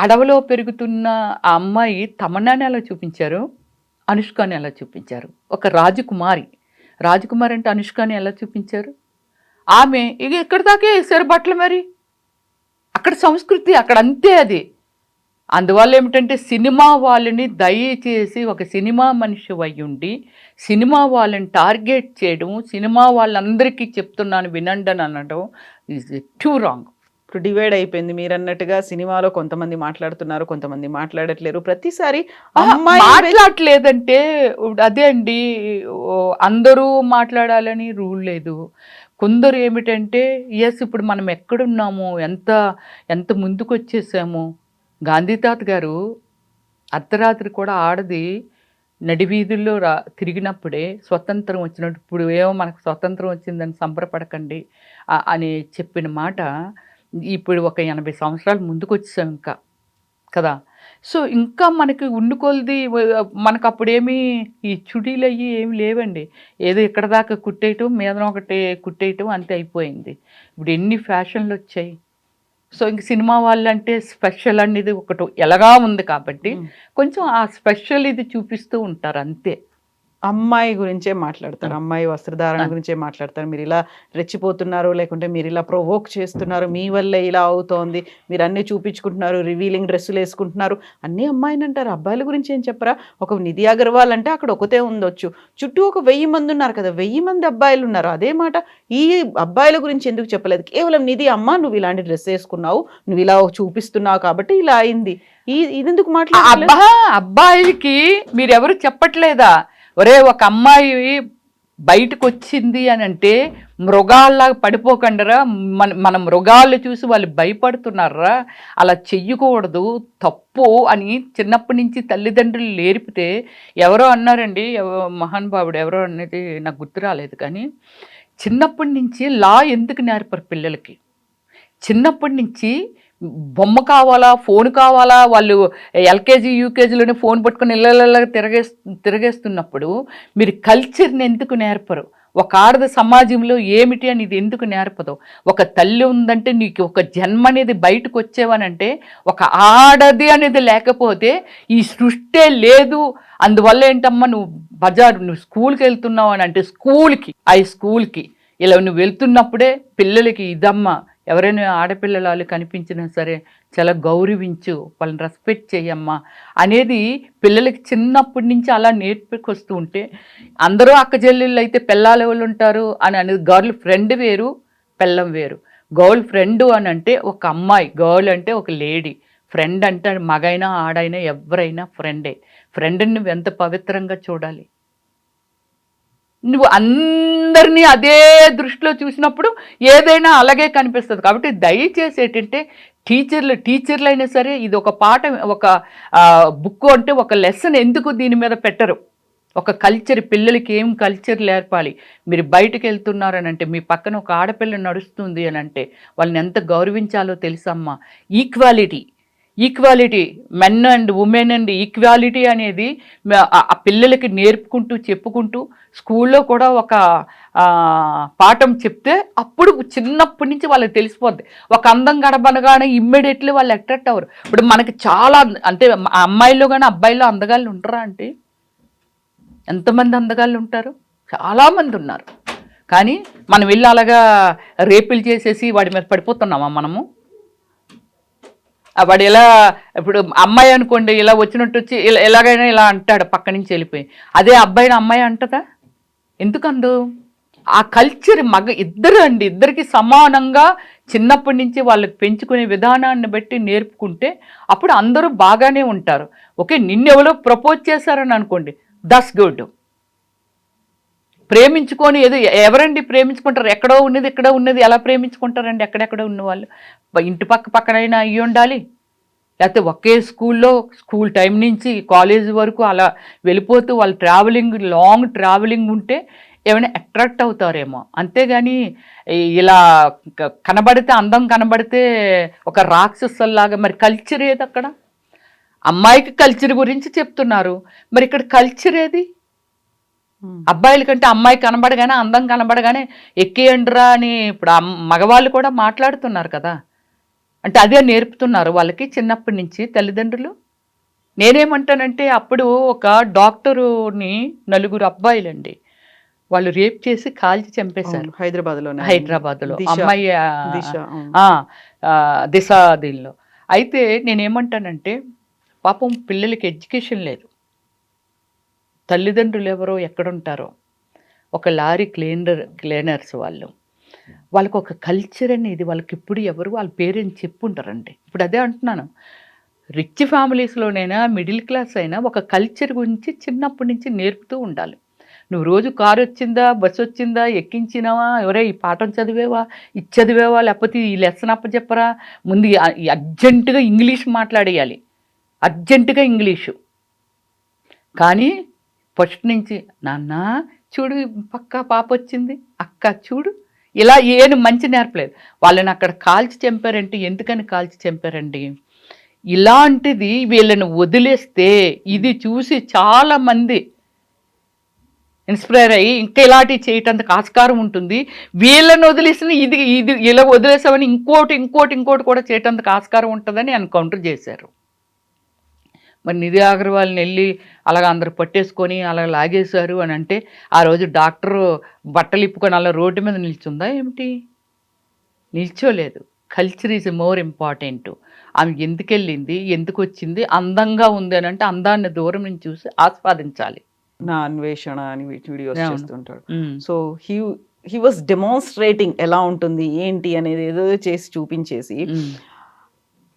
అడవిలో పెరుగుతున్న ఆ అమ్మాయి తమన్నాని ఎలా చూపించారు, అనుష్కని ఎలా చూపించారు. ఒక రాజకుమారి అంటే అనుష్కని ఎలా చూపించారు? ఆమె ఇక ఎక్కడి దాకే వేసారు బట్టలు. మరి అక్కడ సంస్కృతి అక్కడ అంతే అది. అందువల్ల ఏమిటంటే సినిమా వాళ్ళని దయచేసి ఒక సినిమా మనిషి అయ్యుండి సినిమా వాళ్ళని టార్గెట్ చేయడం, సినిమా వాళ్ళందరికీ చెప్తున్నాను వినండి అని అనడం ఈజ్ టూ రాంగ్. ఇప్పుడు డివైడ్ అయిపోయింది మీరు అన్నట్టుగా. సినిమాలో కొంతమంది మాట్లాడుతున్నారు, కొంతమంది మాట్లాడట్లేరు. ప్రతిసారి అమ్మాయి మాట్లాడలేదంటే అదే అండి, అందరూ మాట్లాడాలని రూల్ లేదు. కొందరు ఏమిటంటే ఎస్ ఇప్పుడు మనం ఎక్కడున్నాము, ఎంత ముందుకు వచ్చేసాము. గాంధీ తాత గారు అర్ధరాత్రి కూడా ఆడది నడివీధుల్లో తిరిగినప్పుడే స్వతంత్రం వచ్చినట్టు, ఇప్పుడు ఏమో మనకు స్వతంత్రం వచ్చిందని సంబరపడకండి అని చెప్పిన మాట ఇప్పుడు ఒక 80 సంవత్సరాలు ముందుకు వచ్చేసాం ఇంకా కదా. సో ఇంకా మనకి ఉండుకొలది మనకు అప్పుడేమీ ఈ చుడీలు అయ్యి ఏమి లేవండి. ఏదో ఇక్కడ దాకా కుట్టేయటం, మీద ఒకటి కుట్టేయటం అంతే అయిపోయింది. ఇప్పుడు ఎన్ని ఫ్యాషన్లు వచ్చాయి. సో ఇంక సినిమా వాళ్ళంటే స్పెషల్ అనేది ఒకటి ఎలాగా ఉంది కాబట్టి కొంచెం ఆ స్పెషల్ ఇది చూపిస్తూ ఉంటారు అంతే. అమ్మాయి గురించే మాట్లాడతారు, అమ్మాయి వస్త్రధారణ గురించే మాట్లాడతారు. మీరు ఇలా రెచ్చిపోతున్నారు, లేకుంటే మీరు ఇలా ప్రొవోక్ చేస్తున్నారు, మీ వల్లే ఇలా అవుతోంది, మీరు అన్నీ చూపించుకుంటున్నారు, రివీలింగ్ డ్రెస్సులు వేసుకుంటున్నారు, అన్నీ అమ్మాయిని అంటారు. అబ్బాయిల గురించి ఏం చెప్పరా? ఒక నిధి అగర్వాల్ అంటే అక్కడ ఒకతే ఉండొచ్చు, చుట్టూ ఒక 1000 మంది ఉన్నారు కదా, 1000 మంది అబ్బాయిలు ఉన్నారు. అదే మాట ఈ అబ్బాయిల గురించి ఎందుకు చెప్పలేదు? కేవలం నిధి అమ్మ నువ్వు ఇలాంటి డ్రెస్ వేసుకున్నావు, నువ్వు ఇలా చూపిస్తున్నావు కాబట్టి ఇలా అయింది, ఇదెందుకు మాట్లాడ? అబ్బాయిలకి మీరెవరు చెప్పట్లేదా? ఒరే ఒక అమ్మాయి బయటకు వచ్చింది అని అంటే మృగాల్లాగా పడిపోకండరా, మన మృగాలు చూసి వాళ్ళు భయపడుతున్నారా, అలా చెయ్యకూడదు, తప్పు అని చిన్నప్పటి నుంచి తల్లిదండ్రులు నేర్పితే. ఎవరో అన్నారండి, మహానుభావుడు ఎవరో అనేది నాకు గుర్తు రాలేదు, కానీ చిన్నప్పటి నుంచి లా ఎందుకు నేర్పరు పిల్లలకి? చిన్నప్పటి నుంచి బొమ్మ కావాలా, ఫోన్ కావాలా, వాళ్ళు ఎల్కేజీ యూకేజీలోనే ఫోన్ పట్టుకుని ఇళ్ళ తిరగేస్తున్నప్పుడు మీరు కల్చర్ని ఎందుకు నేర్పరు? ఒక ఆడద సమాజంలో ఏమిటి అని ఇది ఎందుకు నేర్పదు? ఒక తల్లి ఉందంటే నీకు ఒక జన్మ అనేది బయటకు వచ్చేవనంటే ఒక ఆడది అనేది లేకపోతే ఈ సృష్టే లేదు. అందువల్ల ఏంటమ్మా నువ్వు స్కూల్కి వెళ్తున్నావు అని అంటే స్కూల్కి ఇలా నువ్వు వెళ్తున్నప్పుడే పిల్లలకి ఇదమ్మా, ఎవరైనా ఆడపిల్లలు కనిపించినా సరే చాలా గౌరవించు, వాళ్ళని రెస్పెక్ట్ చేయమ్మా అనేది పిల్లలకి చిన్నప్పటి నుంచి అలా నేర్పుకొస్తూ ఉంటే, అందరూ అక్కచెల్లెళ్ళు అయితే పెళ్ళాలు ఎవరు ఉంటారు అని అనేది గర్ల్ ఫ్రెండ్ వేరు, పెళ్ళం వేరు. గర్ల్ ఫ్రెండ్ అని అంటే ఒక అమ్మాయి, గర్ల్ అంటే ఒక లేడీ, ఫ్రెండ్ అంటే మగైనా ఆడైనా ఎవరైనా ఫ్రెండే. ఫ్రెండ్ని నువ్వు ఎంత పవిత్రంగా చూడాలి. నువ్వు అందరినీ అదే దృష్టిలో చూసినప్పుడు ఏదైనా అలాగే కనిపిస్తుంది. కాబట్టి దయచేసి ఏంటంటే టీచర్లు అయినా సరే ఇది ఒక పాఠం, ఒక బుక్ అంటే ఒక లెసన్ ఎందుకు దీని మీద పెట్టరు? ఒక కల్చర్, పిల్లలకి ఏం కల్చర్ నేర్పాలి. మీరు బయటకు వెళ్తున్నారని అంటే మీ పక్కన ఒక ఆడపిల్ల నడుస్తుంది అని అంటే వాళ్ళని ఎంత గౌరవించాలో తెలుసమ్మా. Equality men and women and equality అనేది ఆ పిల్లలకి నేర్పుకుంటూ చెప్పుకుంటూ స్కూల్లో కూడా ఒక పాఠం చెప్తే అప్పుడు చిన్నప్పటి నుంచి వాళ్ళకి తెలిసిపోద్ది. ఒక అందం గడబనగానే ఇమ్మీడియట్లీ వాళ్ళు అట్రాక్ట్ అవ్వరు. ఇప్పుడు మనకి చాలా అంటే అమ్మాయిల్లో కానీ అబ్బాయిల్లో అందగాళ్ళు ఉంటారా అంటే ఎంతమంది అందగాళ్ళు ఉంటారు? చాలామంది ఉన్నారు. కానీ మనం వెళ్ళి అలాగా రేపులు చేసేసి వాడి మీద పడిపోతున్నామా మనము? వాడు ఎలా, ఇప్పుడు అమ్మాయి అనుకోండి ఇలా వచ్చినట్టు వచ్చి ఎలాగైనా ఇలా అంటాడు పక్క నుంచి వెళ్ళిపోయి, అదే అబ్బాయిని అమ్మాయి అంటదా? ఎందుకందు? ఆ కల్చర్ ఇద్దరికి సమానంగా చిన్నప్పటి నుంచి వాళ్ళకి పెంచుకునే విధానాన్ని బట్టి నేర్పుకుంటే అప్పుడు అందరూ బాగానే ఉంటారు. ఓకే, నిన్నెవరో ప్రపోజ్ చేశారని అనుకోండి, దట్స్ గుడ్. ప్రేమించుకొని ఎవరండి ప్రేమించుకుంటారు? ఎక్కడో ఉన్నది ఇక్కడ ఉన్నది ఎలా ప్రేమించుకుంటారండి? ఎక్కడెక్కడ ఉన్నవాళ్ళు ఇంటి పక్కనైనా అయ్యి ఉండాలి. లేకపోతే ఒకే స్కూల్లో స్కూల్ టైం నుంచి కాలేజ్ వరకు అలా వెళ్ళిపోతూ వాళ్ళు లాంగ్ ట్రావెలింగ్ ఉంటే ఏమైనా అట్రాక్ట్ అవుతారేమో. అంతేగాని ఇలా కనబడితే అందం కనబడితే ఒక రాక్షసుల్లాగా, మరి కల్చర్ ఏది అక్కడ? అమ్మాయికి కల్చర్ గురించి చెప్తున్నారు, మరి ఇక్కడ కల్చర్ ఏది? అబ్బాయిల కంటే అమ్మాయి కనబడగానే, అందం కనబడగానే ఎక్కేయండిరా అని ఇప్పుడు మగవాళ్ళు కూడా మాట్లాడుతున్నారు కదా. అంటే అదే నేర్పుతున్నారు వాళ్ళకి చిన్నప్పటి నుంచి తల్లిదండ్రులు. నేనేమంటానంటే అప్పుడు ఒక డాక్టరుని 4 అబ్బాయిలండి వాళ్ళు రేప్ చేసి కాల్చి చంపేశారు హైదరాబాద్లో అమ్మాయి దిశ దీనిలో. అయితే నేనేమంటానంటే పాపం పిల్లలకి ఎడ్యుకేషన్ లేదు, తల్లిదండ్రులు ఎవరో ఎక్కడుంటారో, ఒక లారీ క్లీనర్స్ వాళ్ళకు ఒక కల్చర్ అనేది వాళ్ళకి ఇప్పుడు ఎవరు వాళ్ళ పేరెంట్స్ చెప్పుంటారండి. ఇప్పుడు అదే అంటున్నాను, రిచ్ ఫ్యామిలీస్లోనైనా మిడిల్ క్లాస్ అయినా ఒక కల్చర్ గురించి చిన్నప్పటి నుంచి నేర్పుతూ ఉండాలి. నువ్వు రోజు కారు వచ్చిందా, బస్సు వచ్చిందా, ఎక్కించినావా, ఎవరే ఈ పాఠం చదివేవా, ఇది చదివేవా, లేకపోతే ఈ లెసన్ అప్పచెప్పరా, ముందు అర్జెంటుగా ఇంగ్లీష్ మాట్లాడేయాలి, అర్జెంటుగా ఇంగ్లీషు. కానీ ఫస్ట్ నుంచి నాన్న చూడు పక్క పాప వచ్చింది, అక్క చూడు, ఇలా ఏను మంచి నేర్పలేదు. వాళ్ళని అక్కడ కాల్చి చంపారంటే ఎందుకని కాల్చి చంపారండి? ఇలాంటిది వీళ్ళని వదిలేస్తే ఇది చూసి చాలామంది ఇన్స్పైర్ అయ్యి ఇంకా ఇలాంటివి చేయటానికి ఆస్కారం ఉంటుంది. వీళ్ళని వదిలేసిన ఇది ఇలా వదిలేసామని ఇంకోటి కూడా చేయటానికి ఆస్కారం ఉంటుందని ఎన్కౌంటర్ చేశారు. మరి నిధి అగర్వాల్ని వెళ్ళి అలాగ అందరు పట్టేసుకొని అలా లాగేశారు అని అంటే ఆ రోజు డాక్టరు బట్టలు ఇప్పుకొని అలా రోడ్డు మీద నిల్చుందా ఏమిటి? నిల్చోలేదు. Culture is more important. ఆమె ఎందుకు వెళ్ళింది, ఎందుకు వచ్చింది, అందంగా ఉంది అని అంటే అందాన్ని దూరం నుంచి చూసి ఆస్వాదించాలి. నా అన్వేషణ అని వీడియోస్ చేస్తుంటాడు. సో హీ వాస్ డెమాన్స్ట్రేటింగ్ ఎలా ఉంటుంది ఏంటి అనేది ఏదో చేసి చూపించేసి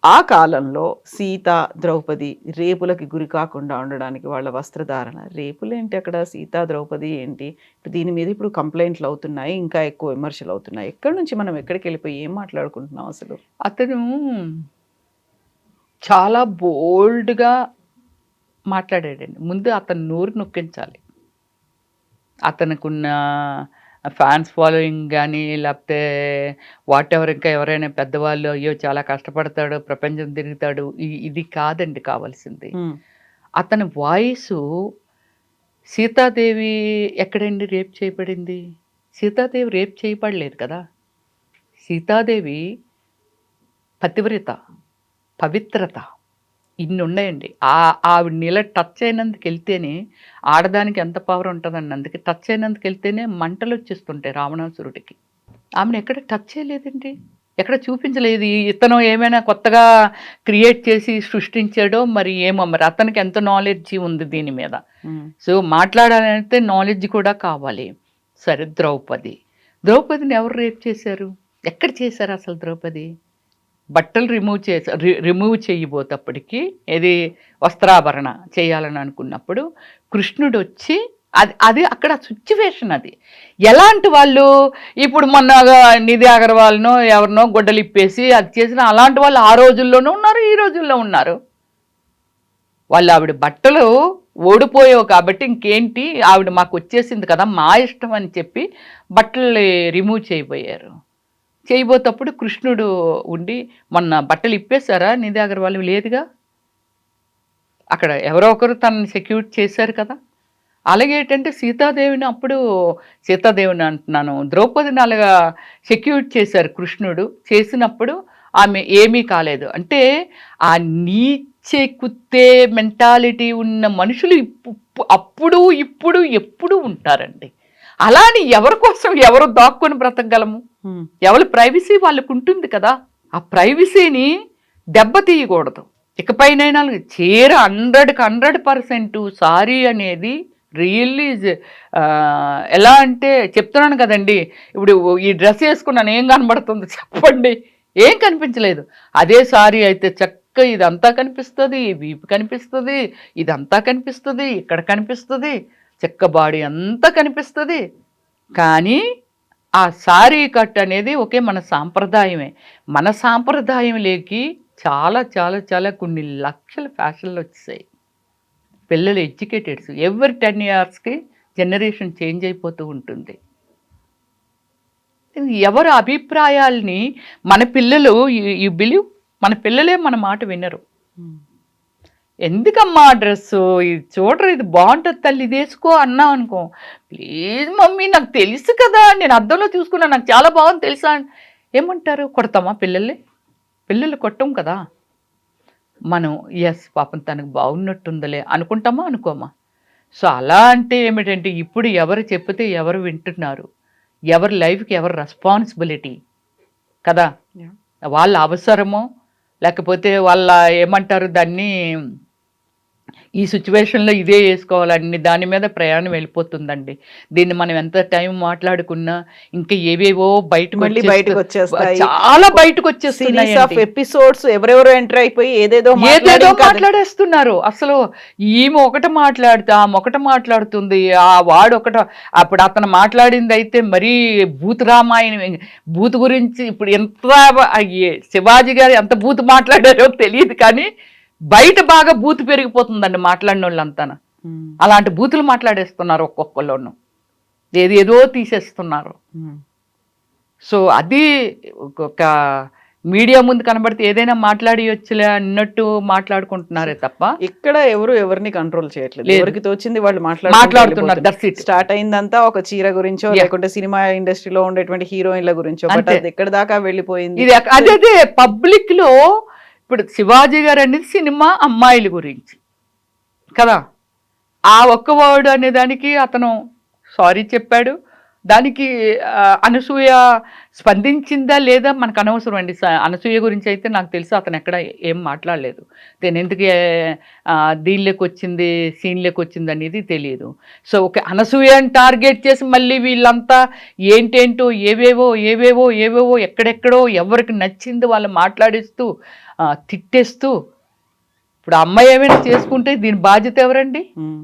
ఆ కాలంలో సీత ద్రౌపది రేపులకి గురి కాకుండా ఉండడానికి వాళ్ళ వస్త్రధారణ, రేపులు ఏంటి అక్కడ, సీత ద్రౌపది ఏంటి, దీని మీద ఇప్పుడు కంప్లైంట్లు అవుతున్నాయి, ఇంకా ఎక్కువ విమర్శలు అవుతున్నాయి. ఎక్కడి నుంచి మనం ఎక్కడికి వెళ్ళిపోయి ఏం మాట్లాడుకుంటున్నాం అసలు? అతను చాలా బోల్డ్గా మాట్లాడాడండి. ముందు అతను నోరు నొక్కించాలి. అతనుకున్న ఫ్యాన్స్ ఫాలోయింగ్ కానీ లేకపోతే వాట్ ఎవర్, ఇంకా ఎవరైనా పెద్దవాళ్ళు అయ్యో చాలా కష్టపడతాడు, ప్రపంచం తిరుగుతాడు, ఇది కాదండి కావాల్సింది. అతని వాయిసు సీతాదేవి ఎక్కడండి రేప్ చేయబడింది? సీతాదేవి రేప్ చేయబడలేదు కదా. సీతాదేవి పతివ్రత, పవిత్రత, ఇన్ని ఉన్నాయండి. ఆవిడ నీళ్ళ టచ్ అయినందుకు వెళ్తేనే ఆడదానికి ఎంత పవర్ ఉంటుందండి. అందుకే టచ్ అయినందుకు వెళ్తేనే మంటలు వచ్చేస్తుంటాయి రావణాసురుడికి. ఆమెను ఎక్కడ టచ్ చేయలేదండి, ఎక్కడ చూపించలేదు. ఇతను ఏమైనా కొత్తగా క్రియేట్ చేసి సృష్టించాడో మరి ఏమో, మరి అతనికి ఎంత నాలెడ్జ్ ఉంది దీని మీద. సో మాట్లాడాలంటే నాలెడ్జ్ కూడా కావాలి. సరే, ద్రౌపదిని ఎవరు రేప్ చేశారు, ఎక్కడ చేశారు అసలు? ద్రౌపది బట్టలు రిమూవ్ చేయబోతప్పటికి ఏది వస్త్రాభరణ చేయాలని అనుకున్నప్పుడు కృష్ణుడు వచ్చి అది అక్కడ సిచ్యువేషన్. అది ఎలాంటి వాళ్ళు, ఇప్పుడు మొన్న నిధి అగర్వాల్నో ఎవరినో గొడ్డలు ఇప్పేసి అది చేసిన అలాంటి వాళ్ళు ఆ రోజుల్లోనూ ఉన్నారు, ఈ రోజుల్లో ఉన్నారు. వాళ్ళు ఆవిడ బట్టలు ఓడిపోయావు కాబట్టి ఇంకేంటి, ఆవిడ మాకు వచ్చేసింది కదా మా ఇష్టం అని చెప్పి బట్టలు రిమూవ్ చేయబోతప్పుడు కృష్ణుడు ఉండి మొన్న బట్టలు ఇప్పేశారా నిధి అగర్వాల్? లేదుగా, అక్కడ ఎవరో ఒకరు తనని సెక్యూర్ చేశారు కదా. అలాగే ఏంటంటే సీతాదేవిని అంటున్నాను, ద్రౌపదిని అలాగా సెక్యూర్ చేశారు కృష్ణుడు. చేసినప్పుడు ఆమె ఏమీ కాలేదు. అంటే ఆ నీచే కుత్తే మెంటాలిటీ ఉన్న మనుషులు అప్పుడు ఇప్పుడు ఎప్పుడు ఉంటారండి. అలాని ఎవరి కోసం ఎవరు దాక్కుని బ్రతకగలము? ఎవరి ప్రైవసీ వాళ్ళకు ఉంటుంది కదా. ఆ ప్రైవసీని దెబ్బతీయకూడదు. ఇకపైనైనా 100% సారీ అనేది రియల్లీ ఎలా అంటే చెప్తున్నాను కదండి, ఇప్పుడు ఈ డ్రెస్ వేసుకున్నాను ఏం కనబడుతుంది చెప్పండి? ఏం కనిపించలేదు. అదే సారీ అయితే చక్కగా ఇదంతా కనిపిస్తుంది, వీపు కనిపిస్తుంది, ఇదంతా కనిపిస్తుంది, ఇక్కడ కనిపిస్తుంది, చెక్క బాడీ అంతా కనిపిస్తుంది. కానీ ఆ సారీ కట్ అనేది ఒకే మన సాంప్రదాయమే. మన సాంప్రదాయం లేకి చాలా చాలా చాలా కొన్ని లక్షల ఫ్యాషన్లు వచ్చేసాయి. పిల్లలు ఎడ్యుకేటెడ్స్ ఎవ్రీ 10 ఇయర్స్కి జనరేషన్ చేంజ్ అయిపోతూ ఉంటుంది. ఎవరి అభిప్రాయాల్ని మన పిల్లలు యు బిలీవ్ మన పిల్లలే మన మాట వినరు. ఎందుకమ్మా డ్రెస్సు ఇది చూడరు, ఇది బాగుంటుంది తల్లి, ఇది వేసుకో అన్నా అనుకో, ప్లీజ్ మమ్మీ నాకు తెలుసు కదా, నేను అద్దంలో చూసుకున్నా నాకు చాలా బాగుంది తెలుసా, ఏమంటారు, కొడతామా పిల్లల్ని? పిల్లలు కొట్టం కదా. మనం ఎస్ పాపం తనకు బాగున్నట్టుందలే అనుకుంటామా అనుకోమా? సో అలా అంటే ఏమిటంటే ఇప్పుడు ఎవరు చెప్తే ఎవరు వింటున్నారు, ఎవరి లైఫ్కి ఎవరు రెస్పాన్సిబిలిటీ కదా. వాళ్ళ అవసరమో లేకపోతే వాళ్ళ ఏమంటారు దాన్ని, ఈ సిచ్యువేషన్లో ఇదే వేసుకోవాలని దాని మీద ప్రయాణం వెళ్ళిపోతుందండి. దీన్ని మనం ఎంత టైం మాట్లాడుకున్నా ఇంకా ఏవేవో బయటకు వచ్చేస్తాయి, చాలా బయటకు వచ్చేస్తున్నాయి. ఎపిసోడ్స్ ఎవరెవరో ఎంటర్ అయిపోయి ఏదేదో మాట్లాడేస్తున్నారు. అసలు ఈమె ఒకటి మాట్లాడితే ఆమె ఒకటి మాట్లాడుతుంది, ఆ వాడు ఒకట. అప్పుడు అతను మాట్లాడింది అయితే మరీ భూత రామాయణం, భూత్ గురించి ఇప్పుడు ఎంత శివాజీ గారు ఎంత భూత్ మాట్లాడారో తెలియదు, కానీ బయట బాగా బూతు పెరిగిపోతుందండి మాట్లాడిన వాళ్ళంతా. అలాంటి బూతులు మాట్లాడేస్తున్నారు ఒక్కొక్కళ్ళను, ఏదో తీసేస్తున్నారు. సో అది ఒక మీడియా ముందు కనబడితే ఏదైనా మాట్లాడియొచ్చులే అన్నట్టు మాట్లాడుకుంటున్నారే తప్ప ఇక్కడ ఎవరు ఎవరిని కంట్రోల్ చేయట్లేదు, ఎవరికి తోచింది వాళ్ళు మాట్లాడుతున్నారు. స్టార్ట్ అయిందంతా ఒక చీర గురించో లేకుంటే సినిమా ఇండస్ట్రీలో ఉండేటువంటి హీరోయిన్ల గురించో, ఎక్కడ దాకా వెళ్ళిపోయింది. ఇది అదే పబ్లిక్ లో. ఇప్పుడు శివాజీ గారు అనేది సినిమా అమ్మాయిల గురించి కదా, ఆ ఒక్క వర్డ్ అనే దానికి అతను సారీ చెప్పాడు. దానికి అనసూయ స్పందించిందా లేదా మనకు అనవసరం అండి. అనసూయ గురించి అయితే నాకు తెలుసు అతను ఎక్కడ ఏం మాట్లాడలేదు. నేను ఎందుకు దీనిలోకి వచ్చింది సీన్లోకి వచ్చింది అనేది తెలియదు. సో ఓకే, అనసూయని టార్గెట్ చేసి మళ్ళీ వీళ్ళంతా ఏంటేంటో ఏవేవో ఎక్కడెక్కడో ఎవరికి నచ్చింది వాళ్ళు మాట్లాడిస్తూ తిట్టేస్తూ. ఇప్పుడు అమ్మాయి ఏమైనా చేసుకుంటే దీని బాధ్యత ఎవరండి?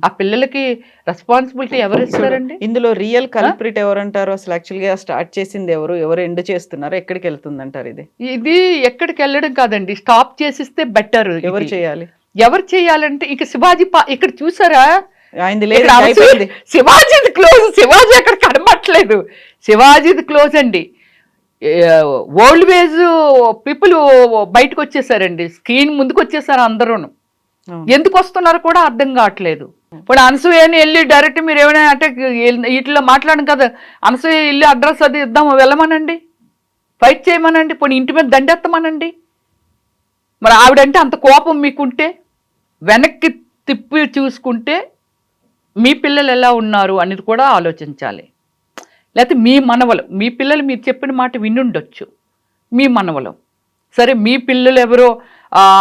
ఆ పిల్లలకి రెస్పాన్సిబిలిటీ ఎవరు ఇస్తారండి? ఇందులో రియల్ కల్ప్రిట్ ఎవరంటారు? అసలు యాక్చువల్గా స్టార్ట్ చేసింది ఎవరు ఎండ్ చేస్తున్నారు, ఎక్కడికి వెళ్తుంది అంటారు? ఇది ఎక్కడికి వెళ్ళడం కాదండి, స్టాప్ చేసిస్తే బెటర్. ఎవరు చేయాలంటే ఇక శివాజీ ఇక్కడ చూసారా, శివాజీది క్లోజ్. శివాజీ అక్కడ కనబట్టలేదు, శివాజీది క్లోజ్ అండి. ఓల్డ్ ఏజ్ పీపుల్ బయటకు వచ్చేసారండి, స్క్రీన్ ముందుకు వచ్చేసారు అందరూ. ఎందుకు వస్తున్నారో కూడా అర్థం కావట్లేదు. ఇప్పుడు అనసూయని వెళ్ళి డైరెక్ట్ మీరు ఏమైనా అంటే వీటిలో మాట్లాడడం కదా, అనసూయ వెళ్ళి అడ్రస్ అది ఇద్దాము వెళ్ళమనండి, ఫైట్ చేయమనండి, పోనీ ఇంటి మీద దండెత్తమనండి. మరి ఆవిడంటే అంత కోపం మీకుంటే వెనక్కి తిప్పి చూసుకుంటే మీ పిల్లలు ఎలా ఉన్నారు అనేది కూడా ఆలోచించాలి. లేకపోతే మీ మనవలు, మీ పిల్లలు మీరు చెప్పిన మాట వినుండొచ్చు, మీ మనవలు సరే, మీ పిల్లలు ఎవరో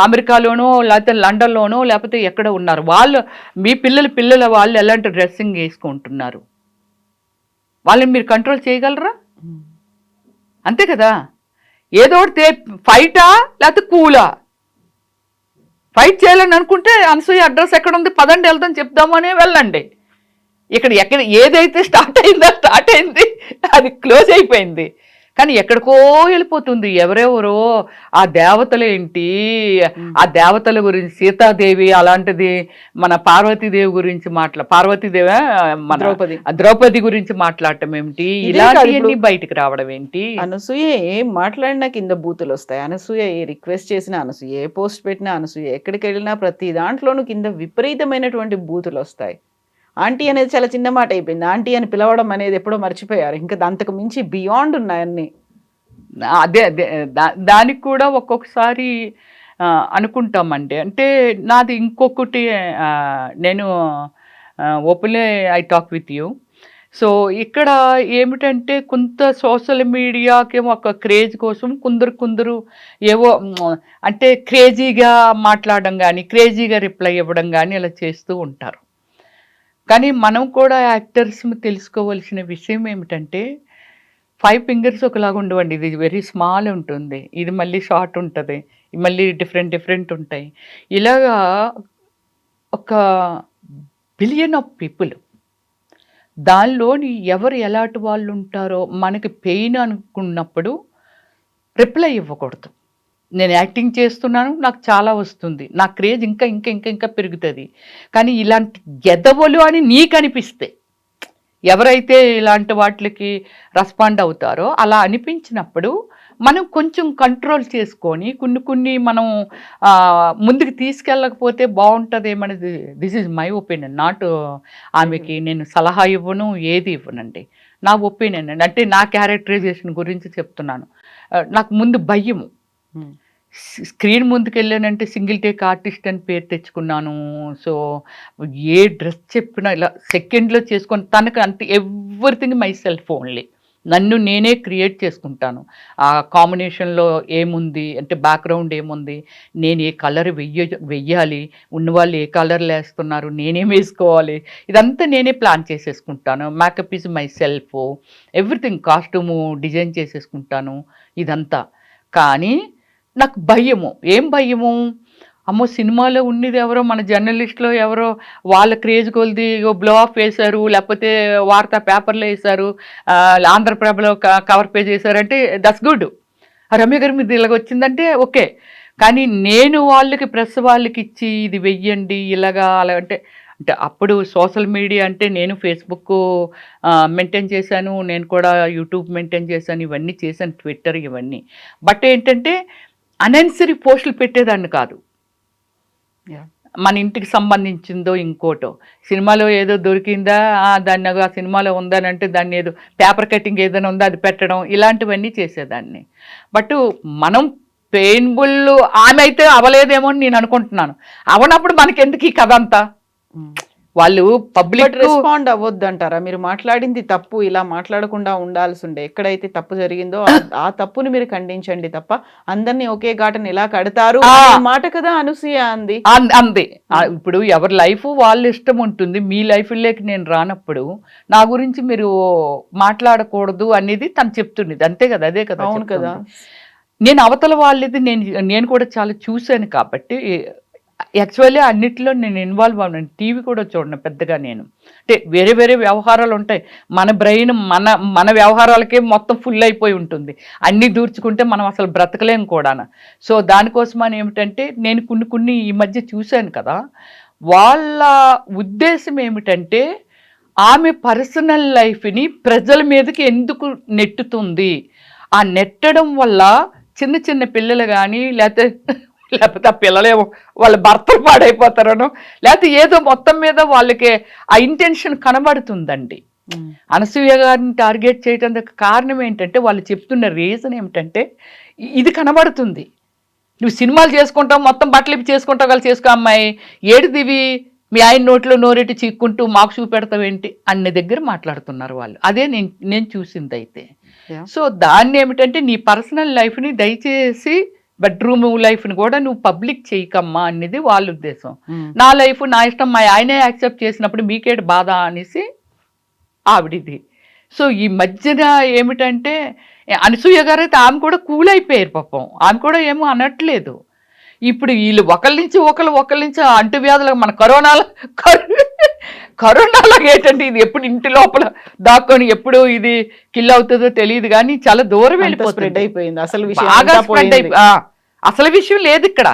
అమెరికాలోనో లేకపోతే లండన్లోనో లేకపోతే ఎక్కడ ఉన్నారు, వాళ్ళు మీ పిల్లల వాళ్ళు ఎలాంటి డ్రెస్సింగ్ వేసుకుంటున్నారు, వాళ్ళని మీరు కంట్రోల్ చేయగలరా? అంతే కదా. ఏదో ఫైటా లేకపోతే కూలా? ఫైట్ చేయాలని అనుకుంటే అనసూయ అడ్రస్ ఎక్కడ ఉంది, పదండి వెళ్దాం చెప్దామని వెళ్ళండి. ఎక్కడ ఏదైతే స్టార్ట్ అయింది అది క్లోజ్ అయిపోయింది, కానీ ఎక్కడికో వెళ్ళిపోతుంది. ఎవరెవరో ఆ దేవతలు ఏంటి, ఆ దేవతల గురించి, సీతాదేవి అలాంటిది, మన పార్వతీదేవి గురించి పార్వతీదేవి మన ద్రౌపది గురించి మాట్లాడటం ఏమిటి, ఇలాంటివన్నీ బయటికి రావడం ఏంటి? అనసూయ ఏం మాట్లాడినా కింద బూతులు వస్తాయి, అనసూయ ఏ రిక్వెస్ట్ చేసినా అనసూయ, ఏ పోస్ట్ పెట్టినా అనసూయ, ఎక్కడికి వెళ్ళినా ప్రతి దాంట్లోనూ కింద విపరీతమైనటువంటి బూతులు వస్తాయి. ఆంటీ అనేది చాలా చిన్న మాట అయిపోయింది, ఆంటీ అని పిలవడం అనేది ఎప్పుడో మర్చిపోయారు, ఇంకా అంతకు మించి బియాండ్ ఉన్నాయన్నీ. అదే దానికి కూడా ఒక్కొక్కసారి అనుకుంటామండి. అంటే నాది ఇంకొకటి, నేను openly I talk with you. So ఇక్కడ ఏమిటంటే కొంత సోషల్ మీడియాకి ఒక క్రేజ్ కోసం కొందరు ఏవో అంటే క్రేజీగా మాట్లాడడం కానీ, క్రేజీగా రిప్లై ఇవ్వడం కానీ ఇలా చేస్తూ ఉంటారు. కానీ మనం కూడా యాక్టర్స్ తెలుసుకోవాల్సిన విషయం ఏమిటంటే 5 ఫింగర్స్ ఒకలాగా ఉండవండి, ఇది వెరీ స్మాల్ ఉంటుంది, ఇది మళ్ళీ షార్ట్ ఉంటుంది, మళ్ళీ డిఫరెంట్ ఉంటాయి. ఇలాగా ఒక బిలియన్ ఆఫ్ పీపుల్, దానిలోని ఎవరు ఎలాంటి వాళ్ళు ఉంటారో మనకి పెయిన్ అనుకున్నప్పుడు రిప్లై ఇవ్వకూడదు. నేను యాక్టింగ్ చేస్తున్నాను, నాకు చాలా వస్తుంది, నా క్రేజ్ ఇంకా ఇంకా ఇంకా ఇంకా పెరుగుతుంది. కానీ ఇలాంటి గెదవలు అని నీకు అనిపిస్తే, ఎవరైతే ఇలాంటి వాటికి రెస్పాండ్ అవుతారో అలా అనిపించినప్పుడు మనం కొంచెం కంట్రోల్ చేసుకొని కొన్ని మనం ముందుకు తీసుకెళ్ళకపోతే బాగుంటుంది ఏమనేది. This is my opinion, not ఆమెకి నేను సలహా ఇవ్వను, ఏది ఇవ్వనండి. నా ఒపీనియన్ అండి, అంటే నా క్యారెక్టరైజేషన్ గురించి చెప్తున్నాను. నాకు ముందు భయము, స్క్రీన్ ముందుకు వెళ్ళానంటే సింగిల్ టేక్ ఆర్టిస్ట్ అని పేరు తెచ్చుకున్నాను. సో ఏ డ్రెస్ చెప్పినా ఇలా సెకండ్లో చేసుకొని తనకు అంటే ఎవ్రీథింగ్ మై సెల్ఫ్ ఓన్లీ, నన్ను నేనే క్రియేట్ చేసుకుంటాను. ఆ కాంబినేషన్లో ఏముంది అంటే బ్యాక్గ్రౌండ్ ఏముంది, నేను ఏ కలర్ వెయ్యాలి, ఉన్నవాళ్ళు ఏ కలర్లు వేస్తున్నారు, నేనేం వేసుకోవాలి, ఇదంతా నేనే ప్లాన్ చేసేసుకుంటాను. Makeup is myself, everything costume design చేసేసుకుంటాను ఇదంతా. కానీ నాకు భయము, ఏం భయము, అమ్మో సినిమాలో ఉన్నది ఎవరో మన జర్నలిస్ట్లో ఎవరో వాళ్ళ క్రేజ్ కొలిది బ్లో ఆఫ్ వేశారు, లేకపోతే వార్తా పేపర్లో వేశారు, ఆంధ్రప్రభలో కవర్ పేజ్ వేశారంటే దట్స్ గుడ్. రమ్య గారి మీద ఇలాగ వచ్చిందంటే ఓకే. కానీ నేను వాళ్ళకి ప్రెస్ వాళ్ళకి ఇచ్చి ఇది వెయ్యండి ఇలాగా అలా అంటే అప్పుడు సోషల్ మీడియా అంటే నేను ఫేస్బుక్ మెయింటైన్ చేశాను, నేను కూడా యూట్యూబ్ మెయింటైన్ చేశాను, ఇవన్నీ చేశాను, ట్విట్టర్ ఇవన్నీ. బట్ ఏంటంటే అనెసరీ పోస్టులు పెట్టేదాన్ని కాదు. మన ఇంటికి సంబంధించిందో ఇంకోటో, సినిమాలో ఏదో దొరికిందా దాన్ని ఆ సినిమాలో ఉందని అంటే దాన్ని ఏదో పేపర్ కటింగ్ ఏదైనా ఉందో అది పెట్టడం, ఇలాంటివన్నీ చేసేదాన్ని. బట్ మనం పెయిన్ఫుల్ ఆమె అయితే అవలేదేమో అని నేను అనుకుంటున్నాను. అవనప్పుడు మనకెందుకు ఈ కథ అంతా, వాళ్ళు పబ్లిక్ రెస్పాండ్ అవ్వద్దు అంటారా? మీరు మాట్లాడింది తప్పు, ఇలా మాట్లాడకుండా ఉండాల్సి ఉండే, ఎక్కడైతే తప్పు జరిగిందో ఆ తప్పుని మీరు ఖండించండి తప్ప అందరినీ ఒకే ఘాటను ఎలా కడతారు మాట కదా అనసూయ అంది. ఇప్పుడు ఎవరి లైఫ్ వాళ్ళ ఇష్టం ఉంటుంది, మీ లైఫ్లోకి నేను రానప్పుడు నా గురించి మీరు మాట్లాడకూడదు అనేది తను చెప్తున్నది, అంతే కదా, అదే కదా. అవును కదా. నేను అవతల వాళ్ళది నేను కూడా చాలా చూశాను కాబట్టి యాక్చువల్లీ అన్నిటిలో నేను ఇన్వాల్వ్ అవ్వను. టీవీ కూడా చూడను పెద్దగా నేను, అంటే వేరే వేరే వ్యవహారాలు ఉంటాయి. మన బ్రెయిన్ మన వ్యవహారాలకే మొత్తం ఫుల్ అయిపోయి ఉంటుంది, అన్నీ దూర్చుకుంటే మనం అసలు బ్రతకలేం కూడా. సో దానికోసమని ఏమిటంటే నేను కొన్ని ఈ మధ్య చూశాను కదా, వాళ్ళ ఉద్దేశం ఏమిటంటే ఆమె పర్సనల్ లైఫ్ని ప్రజల మీదకి ఎందుకు నెట్టుతుంది, ఆ నెట్టడం వల్ల చిన్న చిన్న పిల్లలు కానీ లేకపోతే ఆ పిల్లలేమో వాళ్ళ భర్తలు పాడైపోతారనో, లేకపోతే ఏదో మొత్తం మీద వాళ్ళకి ఆ ఇంటెన్షన్ కనబడుతుందండి. అనసూయ గారిని టార్గెట్ చేయడానికి కారణం ఏంటంటే వాళ్ళు చెప్తున్న రీజన్ ఏమిటంటే ఇది కనబడుతుంది. నువ్వు సినిమాలు చేసుకుంటావు, మొత్తం బట్టలు ఇప్పి చేసుకుంటావు, వాళ్ళు చేసుకో అమ్మాయి, ఏడుదివి మీ ఆయన నోట్లో నోరెట్టి చిక్కుంటూ మాకు చూపెడతావేంటి అన్ని దగ్గర మాట్లాడుతున్నారు వాళ్ళు. అదే నేను చూసింది అయితే. సో దాన్ని ఏమిటంటే నీ పర్సనల్ లైఫ్ని దయచేసి బెడ్రూమ్ లైఫ్ని కూడా నువ్వు పబ్లిక్ చేయకమ్మా అనేది వాళ్ళ ఉద్దేశం. నా లైఫ్ నా ఇష్టం, మా ఆయనే యాక్సెప్ట్ చేసినప్పుడు మీకేటి బాధ అనేసి ఆవిడిది. సో ఈ మధ్యన ఏమిటంటే అనసూయ గారు అయితే ఆమె కూడా కూల్ అయిపోయారు పాపం, ఆమె కూడా ఏమో అనట్లేదు. ఇప్పుడు వీళ్ళు ఒకళ్ళ నుంచి అంటువ్యాధులకు మన కరోనాలాగా ఏంటంటే ఇది ఎప్పుడు ఇంటి లోపల దాక్కొని ఎప్పుడు ఇది కిల్ అవుతుందో తెలియదు, కానీ చాలా దూరం వెళ్ళిపోతుంది, అయిపోయింది అసలు అసలు విషయం లేదు ఇక్కడ.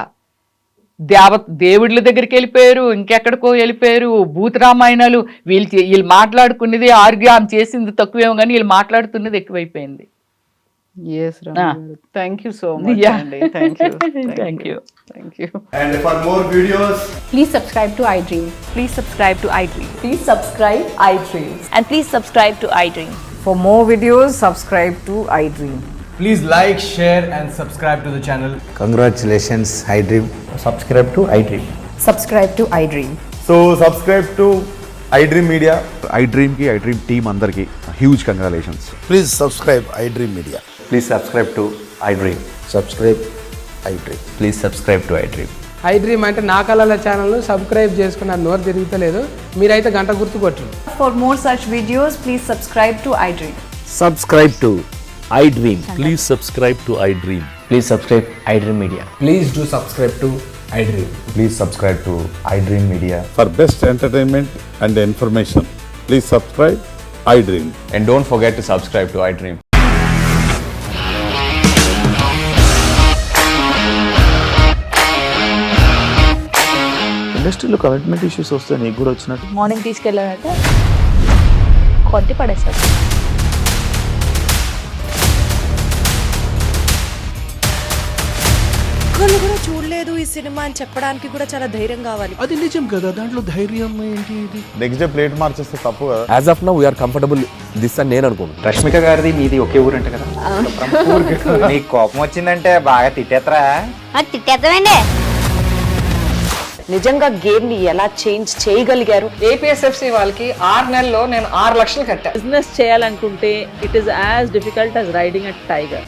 దేవుళ్ళ దగ్గరికి వెళ్ళిపోయారు, ఇంకెక్కడికో వెళ్ళిపోయారు, భూత రామాయణాలు, వీళ్ళు మాట్లాడుకునేది ఆమె చేసింది తక్కువేమో కానీ వీళ్ళు మాట్లాడుతున్నది ఎక్కువైపోయింది. Yes, Rama. Thank you so much. Yeah. Andy. Thank you. Thank you. Thank you. And for more videos, Please subscribe to iDream. Please subscribe to iDream. Please subscribe iDream. And please subscribe to iDream. For more videos, subscribe to iDream. please like, share and subscribe to the channel. Congratulations, iDream. Subscribe to iDream. Subscribe to iDream. So subscribe to iDream Media. iDream team అందరికి huge congratulations. Please subscribe iDream Media. Please subscribe to iDream. Subscribe iDream. Please subscribe to iDream. iDream అంటే నా కళల ఛానల్ను subscribe చేసుకున్న నోరు తిరుగుతలేదు, మీరైతే గంట గుర్తు కొట్టండి. For more such videos, please subscribe to iDream. Subscribe to iDream. Please subscribe to iDream. Please subscribe iDream Media. Please do subscribe to iDream. Please subscribe to iDream Media. For best entertainment and information, please subscribe iDream. And don't forget to subscribe to iDream. ఇండస్ట్రీలో commitment issues వస్తే నీకు కూడా వచ్చినట్టు. Morning తీసుకెళ్ళాలంటే కొట్టి పడేస్తారు. ఒక్కళ్ళు కూడా చూడలేదు ఈ సినిమా అని చెప్పడానికి కూడా చాలా ధైర్యం కావాలి. అది నిజం కదా, దాంట్లో ధైర్యం ఏంటి? ఇది నెక్స్ట్ డే ప్లేట్ మార్చేస్తే తప్పు కదా. As of now we are comfortable this అని నేను అనుకుంటున్నాను. రష్మిక గారిది మీది ఒకే ఊరు అంట కదా. నీకు కోపం వచ్చిందంటే బాగా తిట్టేత్తరా? తిట్టేద్దామండి. నిజంగా గేమ్ ని ఎలా చేంజ్ చేయగలిగారు? ఏపీఎస్ఎఫ్సి వాళ్ళకి 6 నెలల్లో నేను 6 లక్షలు కట్టా. బిజినెస్ చేయాలనుకుంటే it is as difficult as riding a tiger.